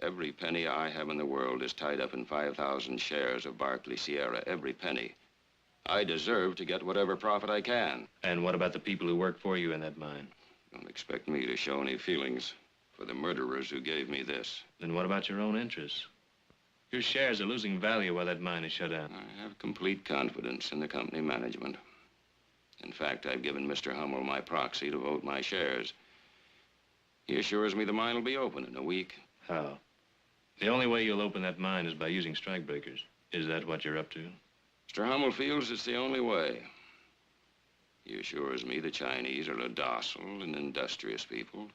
every penny I have in the world is tied up in 5,000 shares of Barkley Sierra. Every penny. I deserve to get whatever profit I can. And what about the people who work for you in that mine? Don't expect me to show any feelings for the murderers who gave me this. Then what about your own interests? Your shares are losing value while that mine is shut down. I have complete confidence in the company management. In fact, I've given Mr. Hummel my proxy to vote my shares. He assures me the mine will be open in a week. How? The only way you'll open that mine is by using strikebreakers. Is that what you're up to? Mr. Hummel feels it's the only way. He assures me the Chinese are a docile and industrious people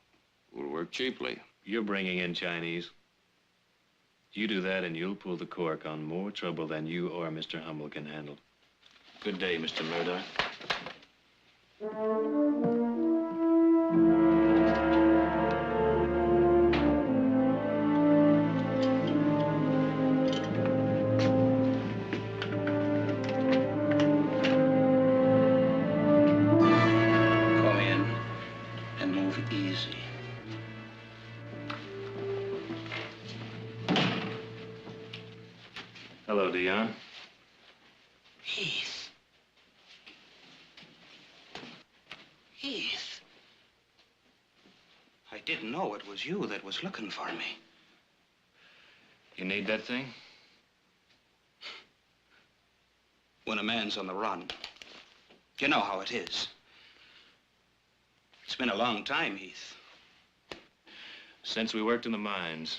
who will work cheaply. You're bringing in Chinese. You do that and you'll pull the cork on more trouble than you or Mr. Hummel can handle. Good day, Mr. Murdoch. Come in and move easy. Hello, Dion. Heath. Heath. I didn't know it was you that was looking for me. You need that thing? When a man's on the run, You know how it is. It's been a long time, Heath. Since we worked in the mines,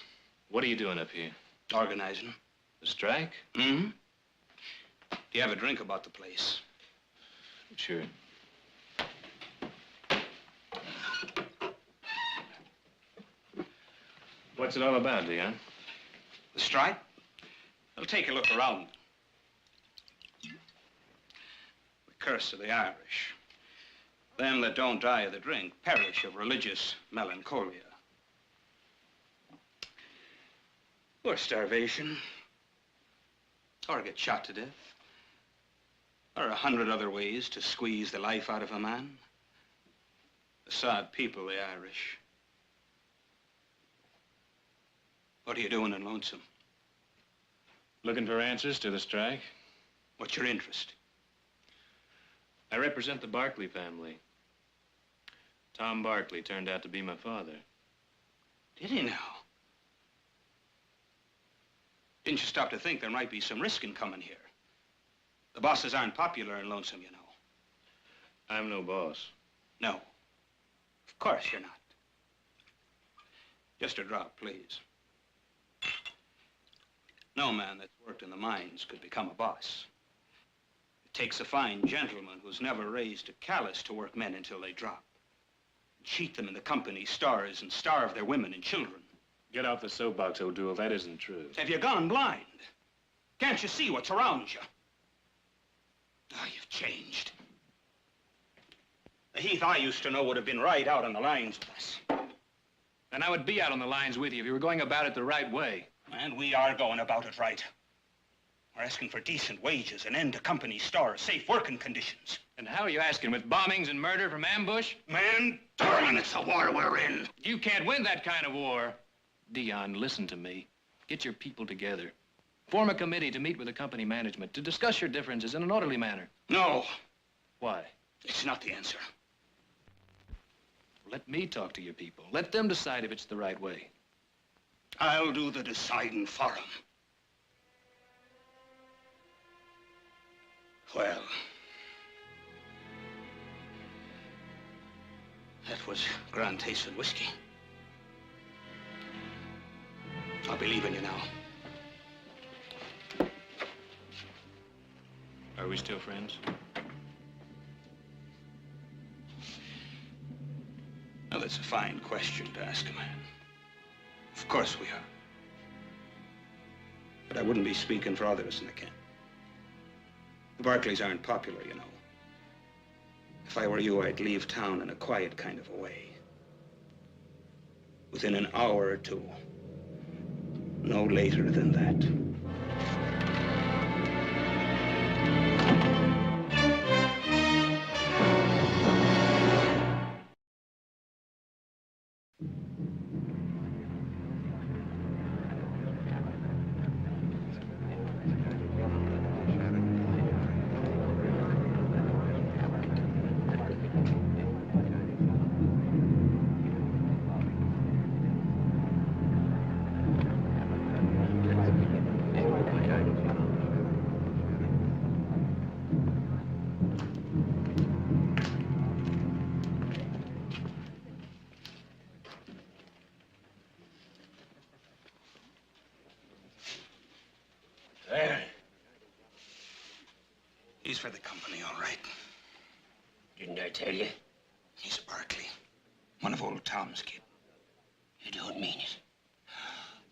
what are you doing up here? Organizing. The strike? Mm-hmm. Do you have a drink about the place? Sure. What's it all about, Leon? The strike? Well, take a look around. The curse of the Irish. Them that don't die of the drink perish of religious melancholia. Or starvation. Or get shot to death. Or 100 other ways to squeeze the life out of a man. The sad people, the Irish. What are you doing in Lonesome? Looking for answers to the strike. What's your interest? I represent the Barkley family. Tom Barkley turned out to be my father. Did he now? Didn't you stop to think there might be some risk in coming here? The bosses aren't popular in Lonesome, you know. I'm no boss. No. Of course you're not. Just a drop, please. No man that's worked in the mines could become a boss. It takes a fine gentleman who's never raised a callus to work men until they drop. Cheat them in the company stores and starve their women and children. Get off the soapbox, O'Doul. That isn't true. Have you gone blind? Can't you see what's around you? Ah, you've changed. The Heath I used to know would have been right out on the lines with us. And I would be out on the lines with you if you were going about it the right way. And we are going about it right. We're asking for decent wages, an end to company stores, safe working conditions. And how are you asking? With bombings and murder from ambush? Man, darling, it's the war we're in. You can't win that kind of war. Dion, listen to me. Get your people together. Form a committee to meet with the company management, to discuss your differences in an orderly manner. No. Why? It's not the answer. Let me talk to your people. Let them decide if it's the right way. I'll do the deciding for them. Well, that was Grand Tasted whiskey. I'll be leaving you now. Are we still friends? Now, that's a fine question to ask a man. Of course we are. But I wouldn't be speaking for others in the camp. The Barkleys aren't popular, you know. If I were you, I'd leave town in a quiet kind of a way. Within an hour or two. No later than that. There. He's for the company, all right. Didn't I tell you? He's a Barkley. One of old Tom's kids. You don't mean it.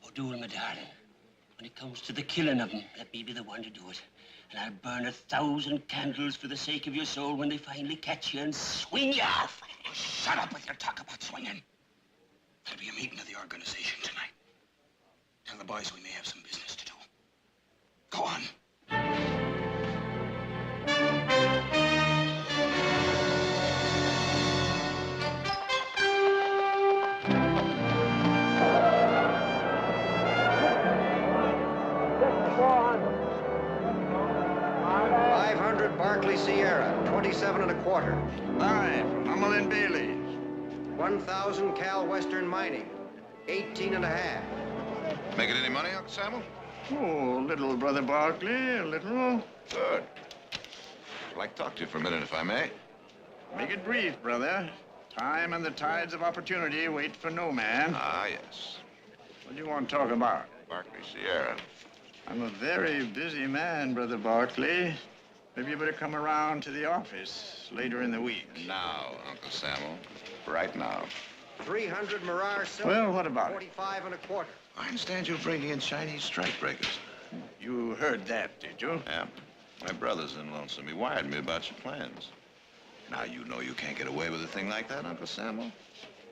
O'Doul, my darling, when it comes to the killing of them, let me be the one to do it. And I'll burn 1,000 candles for the sake of your soul when they finally catch you and swing you off. Shut up with your talk about swinging. There'll be a meeting of the organization tonight. Tell the boys we may have some business to do. Go on. 500 Barkley Sierra, 27 1/4. Aye, from Hummel and Bailey. 1,000 Cal Western Mining, 18 1/2. Making any money, Uncle Samuel? Oh, little, Brother Barkley, a little. Good. I'd like to talk to you for a minute, if I may. Make it brief, brother. Time and the tides of opportunity wait for no man. Ah, yes. What do you want to talk about? Barkley Sierra. I'm a very busy man, Brother Barkley. Maybe you better come around to the office later in the week. Now, Uncle Samuel. Right now. 300 Mirage silver. Well, what about it? 45 and a quarter. I understand you're bringing in Chinese strikebreakers. You heard that, did you? Yeah. My brother's in Lonesome. He wired me about your plans. Now, you know you can't get away with a thing like that, Uncle Samuel.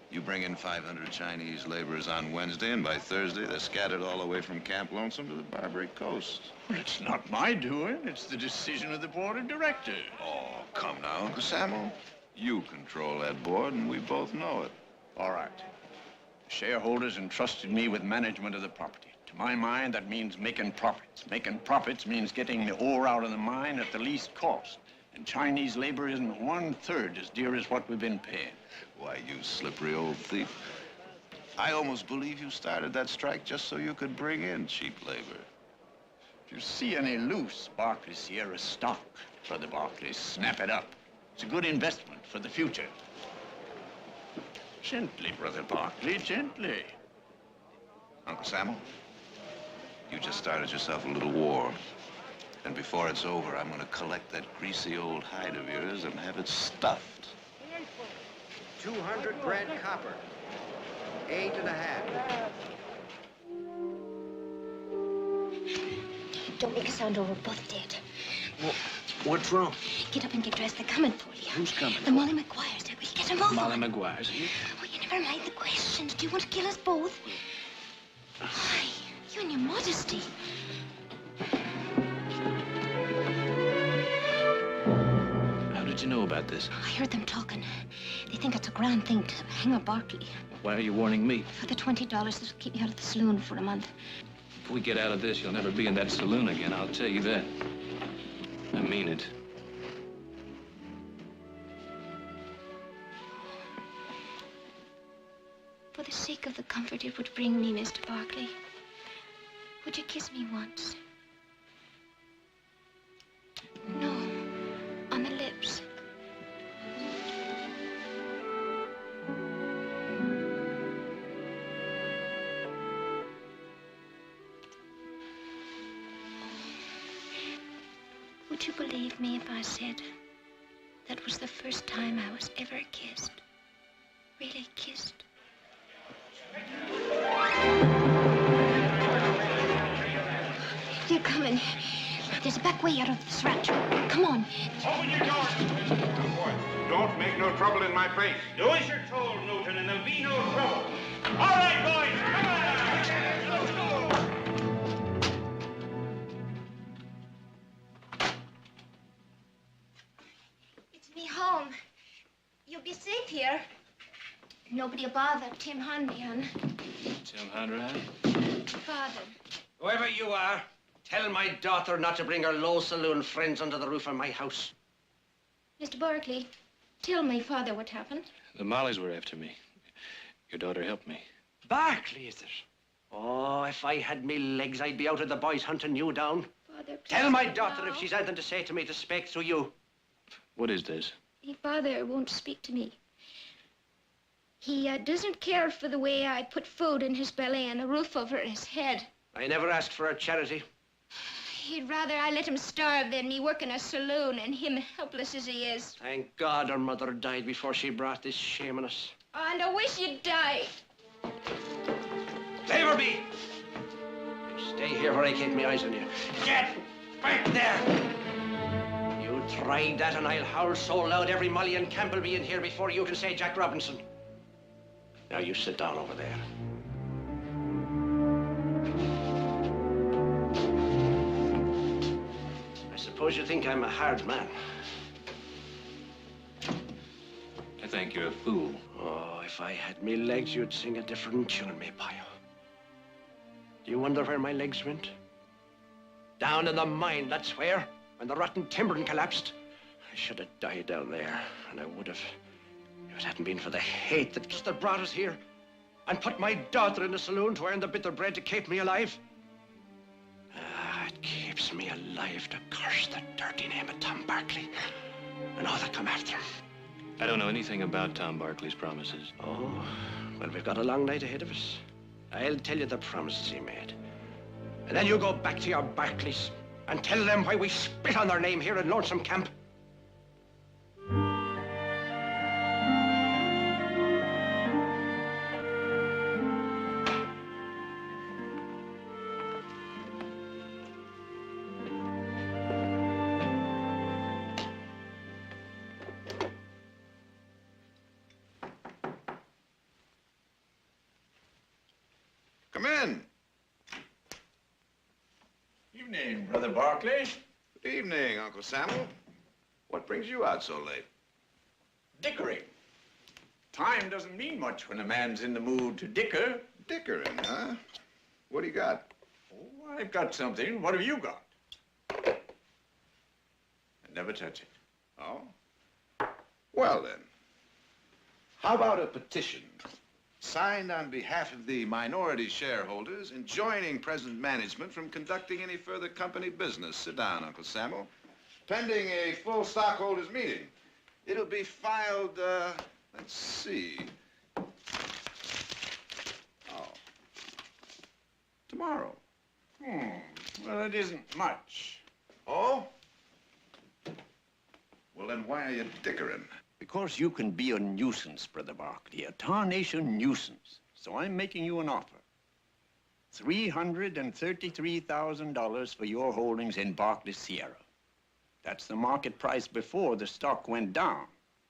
You bring in 500 Chinese laborers on Wednesday, and by Thursday, they're scattered all the way from Camp Lonesome to the Barbary Coast. Well, it's not my doing. It's the decision of the board of directors. Oh, come now, Uncle Samuel. You control that board, and we both know it. All right. The shareholders entrusted me with management of the property. To my mind, that means making profits. Making profits means getting the ore out of the mine at the least cost. And Chinese labor isn't 1/3 as dear as what we've been paying. Why, you slippery old thief. I almost believe you started that strike just so you could bring in cheap labor. If you see any loose Barkley Sierra stock, Brother Barkley, snap it up. It's a good investment for the future. Gently, Brother Barkley, gently. Uncle Samuel, you just started yourself a little war. And before it's over, I'm going to collect that greasy old hide of yours and have it stuffed. 200 grad copper. 8 1/2. Don't make a sound over both dead. What's wrong? Get up and get dressed. They're coming for you. Who's coming? The Molly McGuire's. Will you get them over? Molly McGuire's. Oh, you never mind the questions. Do you want to kill us both? Why, you and your modesty. How did you know about this? I heard them talking. They think it's a grand thing to hang up Barkley. Why are you warning me? For the $20 that'll keep me out of the saloon for a month. If we get out of this, you'll never be in that saloon again, I'll tell you that. I mean it. For the sake of the comfort it would bring me, Mr. Barkley, would you kiss me once? No, on the lips. Would you believe me if I said that was the first time I was ever kissed? Really kissed? They're coming. There's a back way out of this ranch. Come on. Open your door. Don't make no trouble in my place. Do as you're told, Newton, and there'll be no trouble. All right, boys, come on. Let's go. It's me home. You'll be safe here. Nobody'll bother Tim Hanrahan. Tim Hanrahan? Father. Whoever you are, tell my daughter not to bring her low saloon friends under the roof of my house. Mr. Barkley, tell me, Father, what happened. The Mollies were after me. Your daughter helped me. Barkley, is it? Oh, if I had me legs, I'd be out of the boys hunting you down. Father, Tell my please daughter now. if she's anything to say to me to speak to you. What is this? Father won't speak to me. He doesn't care for the way I put food in his belly and a roof over his head. I never asked for a charity. He'd rather I let him starve than me work in a saloon and him helpless as he is. Thank God her mother died before she brought this shame on us. And I wish you'd die. Leave her be! You stay here where I keep my eyes on you. Get back there! You try that and I'll howl so loud every Molly in camp will be in here before you can say Jack Robinson. Now you sit down over there. I suppose you think I'm a hard man. I think you're a fool. Oh, if I had me legs, you'd sing a different tune, me pile. Do you wonder where my legs went? Down in the mine, that's where. When the rotten timbering collapsed. I should have died down there, and I would have. If it hadn't been for the hate that brought us here, and put my daughter in the saloon to earn the bitter bread to keep me alive. I'd keep scrapes me alive to curse the dirty name of Tom Barkley and all that come after him. I don't know anything about Tom Barkley's promises. Oh, well, we've got a long night ahead of us. I'll tell you the promises he made. And then you go back to your Barkleys and tell them why we spit on their name here in Lonesome Camp. Come in. Evening, Brother Barkley. Good evening, Uncle Samuel. What brings you out so late? Dickering. Time doesn't mean much when a man's in the mood to dicker. Dickering, huh? What do you got? Oh, I've got something. What have you got? I never touch it. Oh? Well, then. How about a petition signed on behalf of the minority shareholders enjoining present management from conducting any further company business? Sit down, Uncle Samuel. Pending a full stockholders meeting. It'll be filed, let's see. Oh. Tomorrow. Well, it isn't much. Oh? Well, then why are you dickering? Because you can be a nuisance, Brother Barkley, a tarnation nuisance. So I'm making you an offer. $333,000 for your holdings in Barkley Sierra. That's the market price before the stock went down.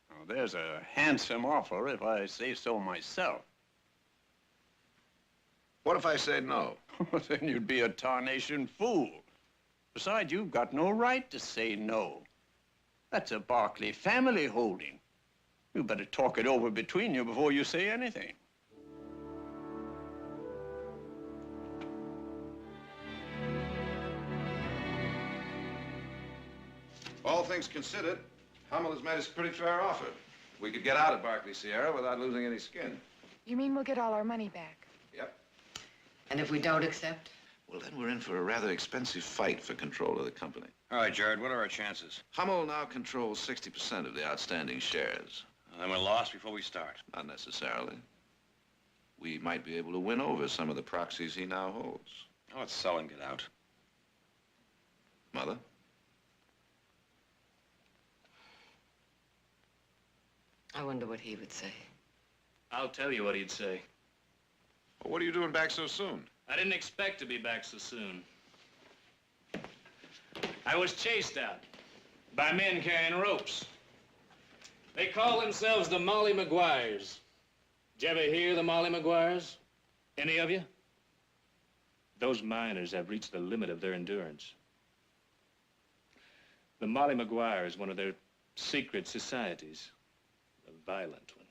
Now, there's a handsome offer if I say so myself. What if I say no? Then you'd be a tarnation fool. Besides, you've got no right to say no. That's a Barkley family holding. You better talk it over between you before you say anything. All things considered, Hummel has made us a pretty fair offer. We could get out of Barkley Sierra without losing any skin. You mean we'll get all our money back? Yep. And if we don't accept? Well, then we're in for a rather expensive fight for control of the company. All right, Jared, what are our chances? Hummel now controls 60% of the outstanding shares. Then we're lost before we start. Not necessarily. We might be able to win over some of the proxies he now holds. Oh, let's sell and get out. Mother? I wonder what he would say. I'll tell you what he'd say. Well, what are you doing back so soon? I didn't expect to be back so soon. I was chased out by men carrying ropes. They call themselves the Molly Maguires. Did you ever hear the Molly Maguires? Any of you? Those miners have reached the limit of their endurance. The Molly Maguire is one of their secret societies, a violent one.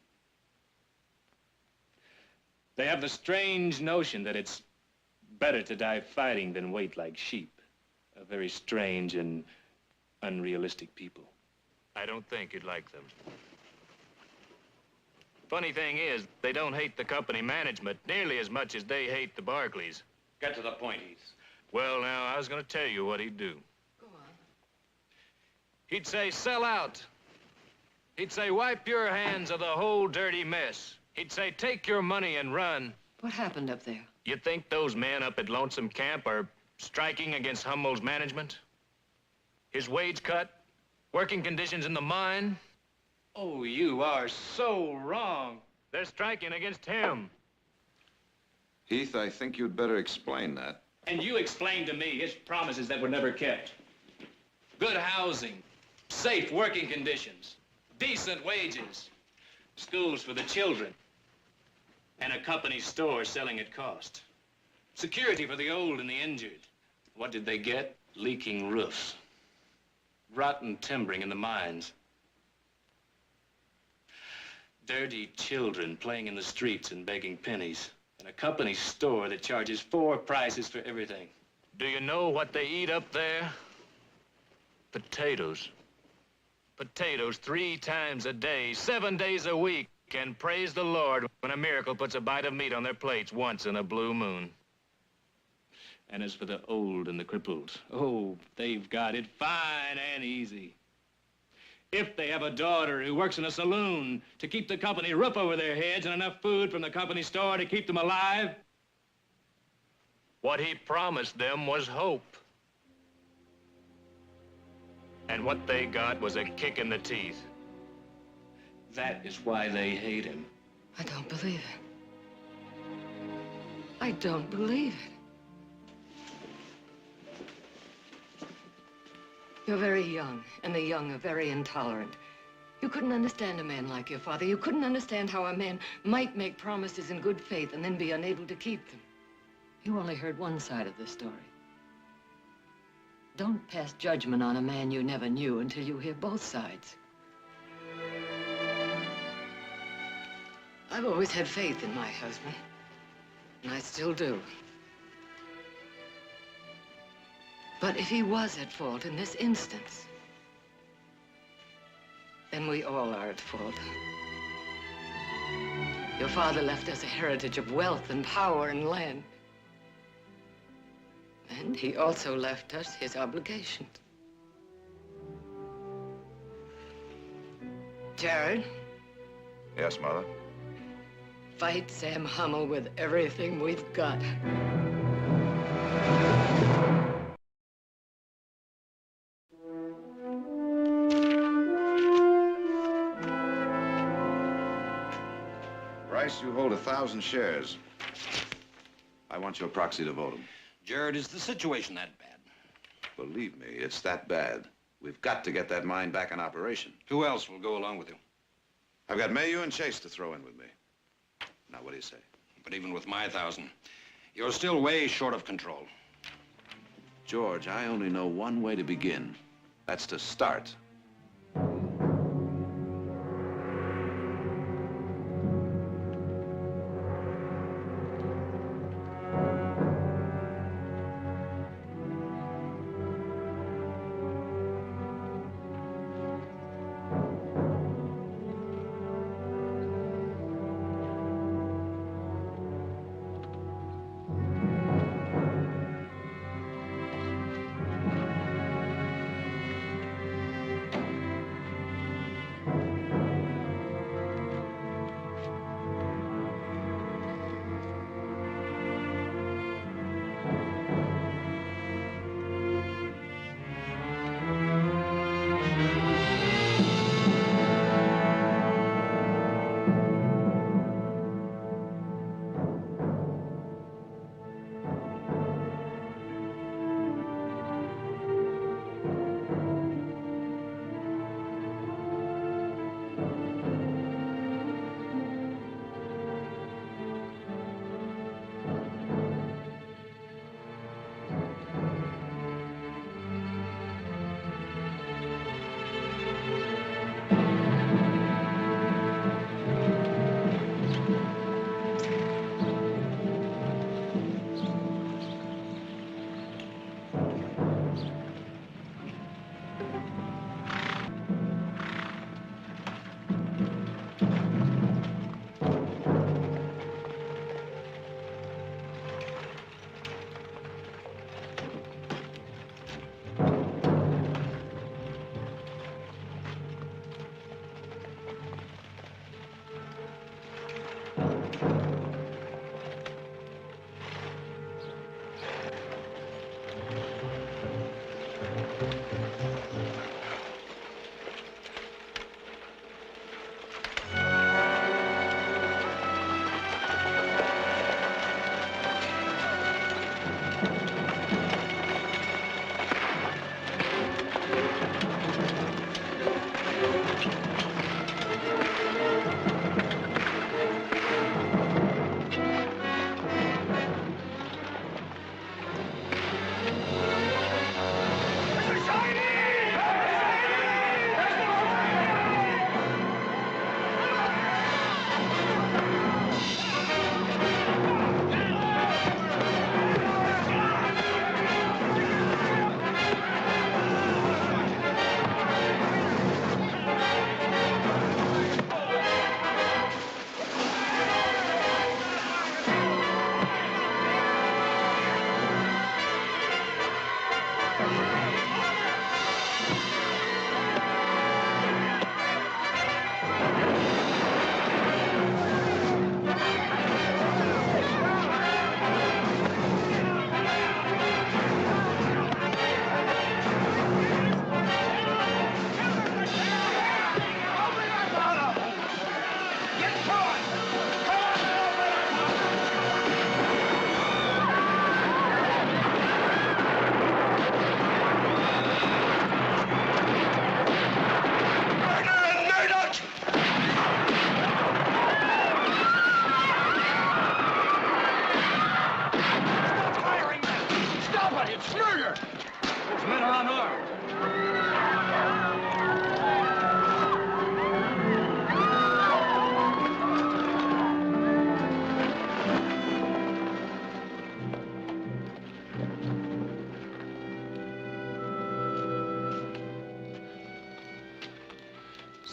They have the strange notion that it's better to die fighting than wait like sheep. A very strange and unrealistic people. I don't think you'd like them. Funny thing is, they don't hate the company management nearly as much as they hate the Barkleys. Get to the point, Heath. Well, now, I was going to tell you what he'd do. Go on. He'd say, sell out. He'd say, wipe your hands of the whole dirty mess. He'd say, take your money and run. What happened up there? You think those men up at Lonesome Camp are striking against Hummel's management? His wage cut? Working conditions in the mine? Oh, you are so wrong. They're striking against him. Heath, I think you'd better explain that. And you explained to me his promises that were never kept. Good housing, safe working conditions, decent wages, schools for the children, and a company store selling at cost. Security for the old and the injured. What did they get? Leaking roofs. Rotten timbering in the mines. Dirty children playing in the streets and begging pennies. And a company store that charges 4 prices for everything. Do you know what they eat up there? Potatoes. Potatoes 3 times a day, 7 days a week. And praise the Lord when a miracle puts a bite of meat on their plates once in a blue moon. And as for the old and the crippled, oh, they've got it fine and easy. If they have a daughter who works in a saloon to keep the company roof over their heads and enough food from the company store to keep them alive, what he promised them was hope. And what they got was a kick in the teeth. That is why they hate him. I don't believe it. I don't believe it. You're very young, and the young are very intolerant. You couldn't understand a man like your father. You couldn't understand how a man might make promises in good faith and then be unable to keep them. You only heard one side of the story. Don't pass judgment on a man you never knew until you hear both sides. I've always had faith in my husband, and I still do. But if he was at fault in this instance, then we all are at fault. Your father left us a heritage of wealth and power and land. And he also left us his obligations. Jared? Yes, Mother? Fight Sam Hummel with everything we've got. Bryce, you hold 1,000 shares. I want your proxy to vote them. Jared, is the situation that bad? Believe me, it's that bad. We've got to get that mine back in operation. Who else will go along with you? I've got Mayu and Chase to throw in with me. Now, what do you say? But even with my 1,000, you're still way short of control. George, I only know one way to begin. That's to start.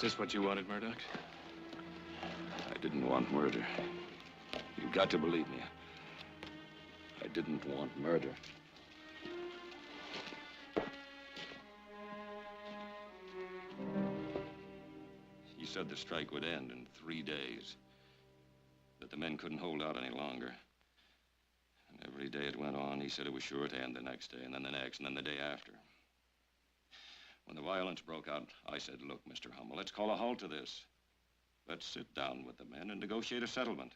Is this what you wanted, Murdoch? I didn't want murder. You've got to believe me. I didn't want murder. He said the strike would end in 3 days, that the men couldn't hold out any longer. And every day it went on, he said it was sure to end the next day, and then the next, and then the day after. When the violence broke out, I said, look, Mr. Hummel, let's call a halt to this. Let's sit down with the men and negotiate a settlement.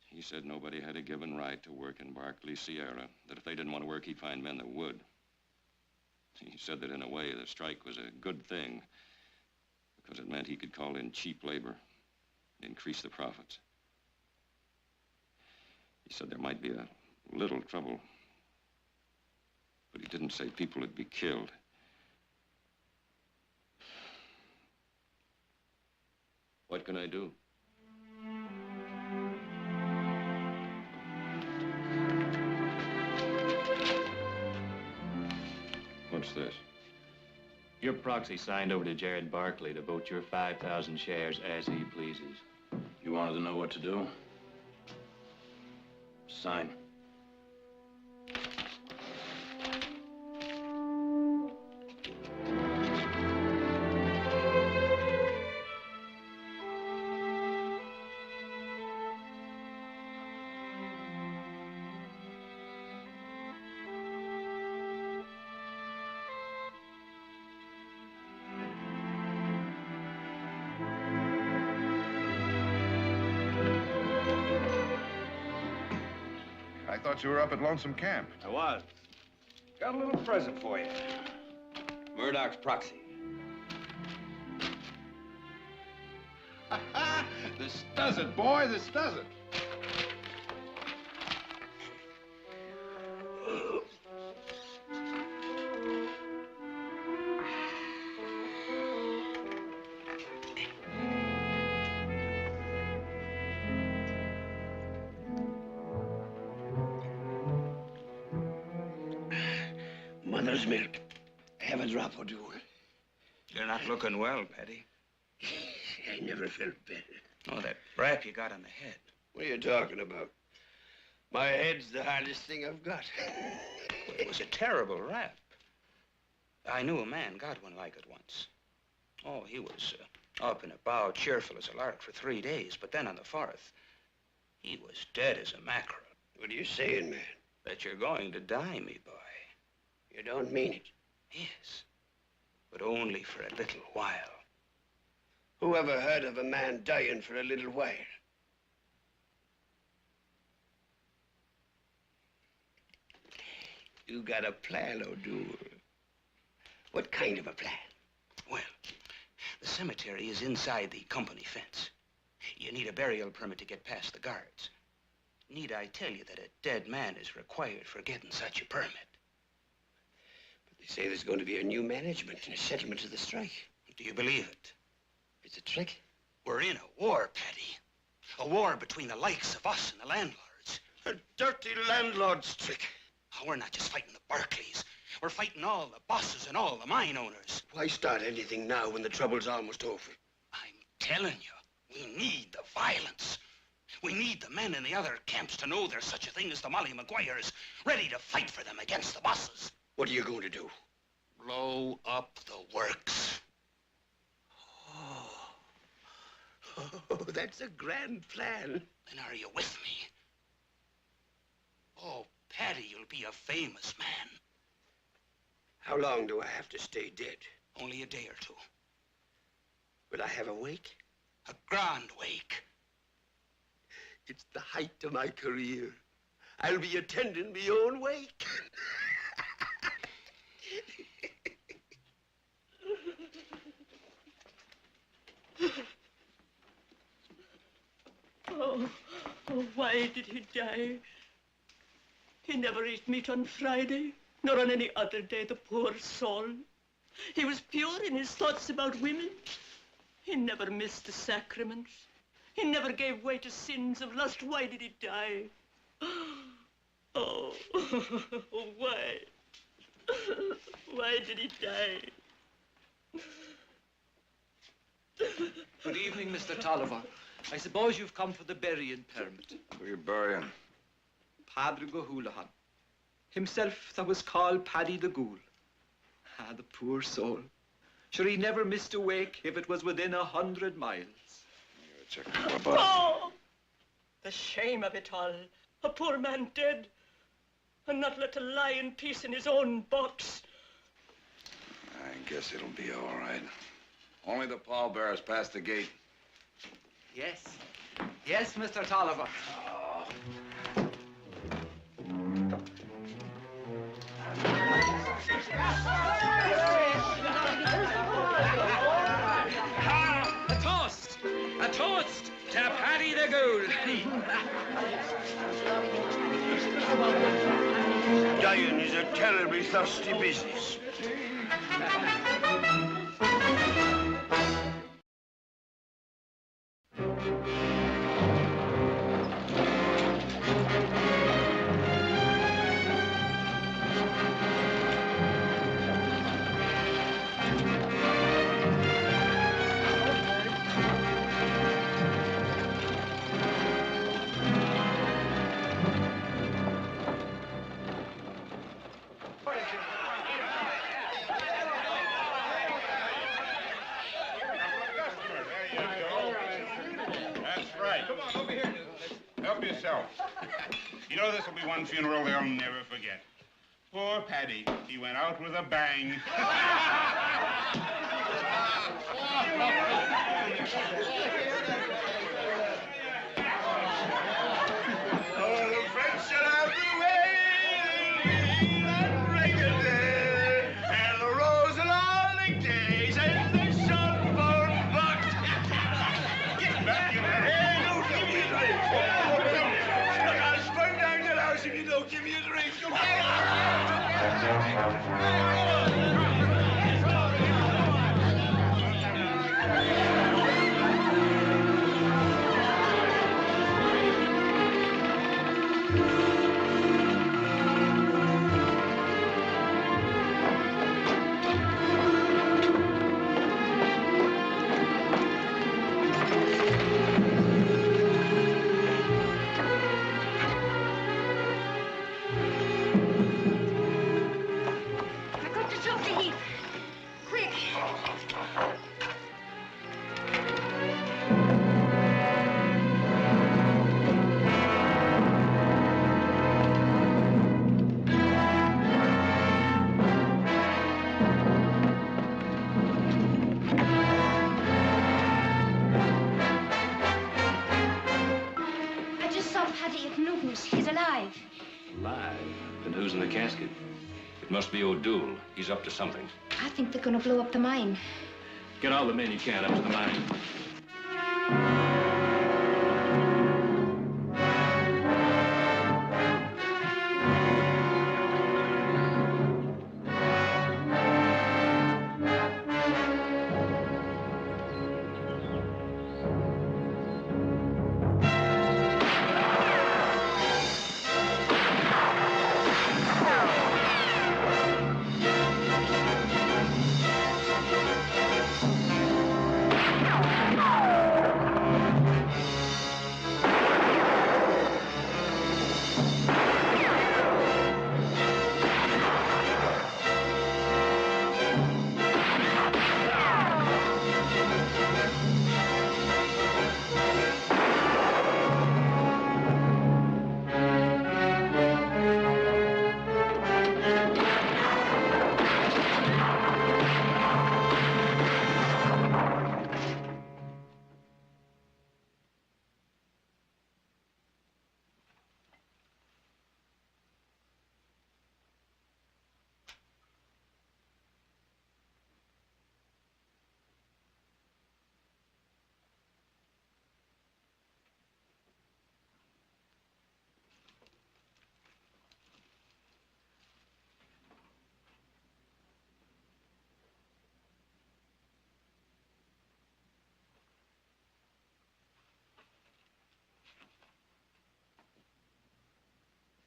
He said nobody had a given right to work in Barkley Sierra, that if they didn't want to work, he'd find men that would. He said that in a way, the strike was a good thing, because it meant he could call in cheap labor and increase the profits. He said there might be a little trouble, but he didn't say people would be killed. What can I do? What's this? Your proxy signed over to Jared Barkley to vote your 5,000 shares as he pleases. You wanted to know what to do? Sign. I thought you were up at Lonesome Camp. I was. Got a little present for you. Murdoch's proxy. This does it, boy. This does it. Mother's milk. Have a drop or two. You're not looking well, Paddy. I never felt better. Oh, that rap you got on the head. What are you talking about? My head's the hardest thing I've got. It was a terrible rap. I knew a man got one like it once. Oh, he was up and about, cheerful as a lark for 3 days, but then on the 4th, he was dead as a mackerel. What are you saying, man? That you're going to die, me boy. You don't mean it. Yes, but only for a little while. Who ever heard of a man dying for a little while? You got a plan, O'Doul. What kind of a plan? Well, the cemetery is inside the company fence. You need a burial permit to get past the guards. Need I tell you that a dead man is required for getting such a permit? They say there's going to be a new management and a settlement of the strike. Do you believe it? It's a trick? We're in a war, Paddy. A war between the likes of us and the landlords. A dirty landlord's trick. Oh, we're not just fighting the Barkleys. We're fighting all the bosses and all the mine owners. Why start anything now when the trouble's almost over? I'm telling you, we need the violence. We need the men in the other camps to know there's such a thing as the Molly Maguires, ready to fight for them against the bosses. What are you going to do? Blow up the works. Oh, that's a grand plan. Then are you with me? Oh, Paddy, you'll be a famous man. How long do I have to stay dead? Only a day or two. Will I have a wake? A grand wake. It's the height of my career. I'll be attending my own wake. Oh, why did he die? He never ate meat on Friday, nor on any other day, the poor soul. He was pure in his thoughts about women. He never missed the sacraments. He never gave way to sins of lust. Why did he die? Oh, why? Why did he die? Good evening, Mr. Tolliver. I suppose you've come for the burying permit. Who are you burying? Padre Gohulahan. Himself that was called Paddy the Ghoul. Ah, the poor soul. Sure, he never missed a wake if it was within 100 miles. Check the bus. Oh! The shame of it all. A poor man dead, and not let to lie in peace in his own box. I guess it'll be all right. Only the pallbearers past the gate. Yes. Yes, Mr. Tolliver. A toast! A toast to Paddy the Ghoul! Dying is a terribly thirsty business. That's right. Come on, over here. Help yourself. You know, this will be one funeral they'll never forget. Poor Paddy. He went out with a bang. Oh, the French shall have the way, and break a day, and the rose and all the days, and the sunburn box. Get back in there. Hey, don't give me a drink. Look, I'll spring down to the house if you don't give me a drink. I've got to drop the heap. Quick. I just saw Paddy at Newton's. He's alive. Alive? Then who's in the casket? It must be O'Doul. He's up to something. I think they're gonna blow up the mine. Get all the men you can up to the mine.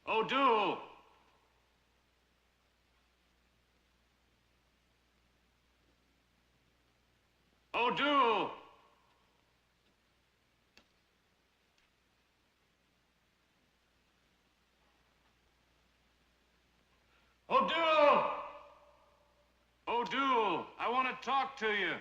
O'Doul! O'Doul! talk to you.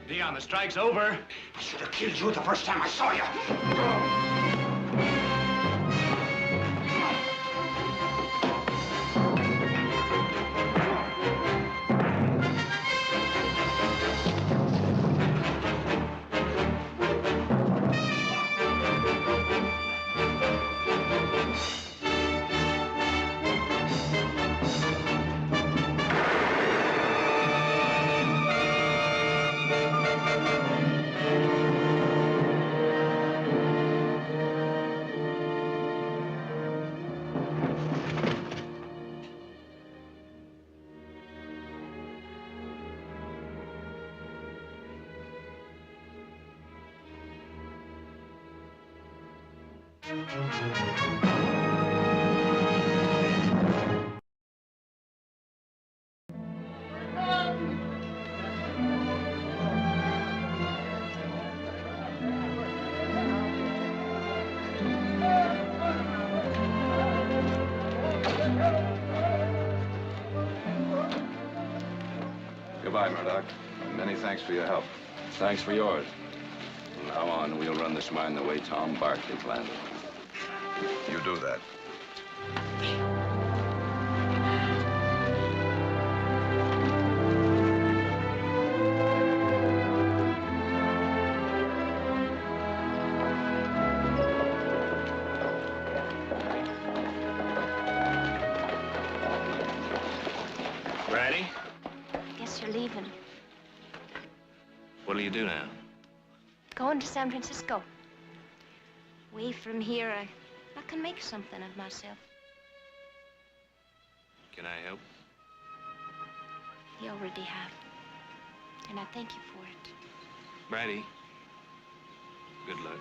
Dion, the strike's over. I should have killed you the first time I saw you. Goodbye, Murdoch. Many thanks for your help. Thanks for yours. From now on, we'll run this mine the way Tom Barkley planned it. You do that. Ready? Guess you're leaving. What'll you do now? Going to San Francisco. Away from here, I can make something of myself. Can I help? You already have. And I thank you for it. Brady, good luck.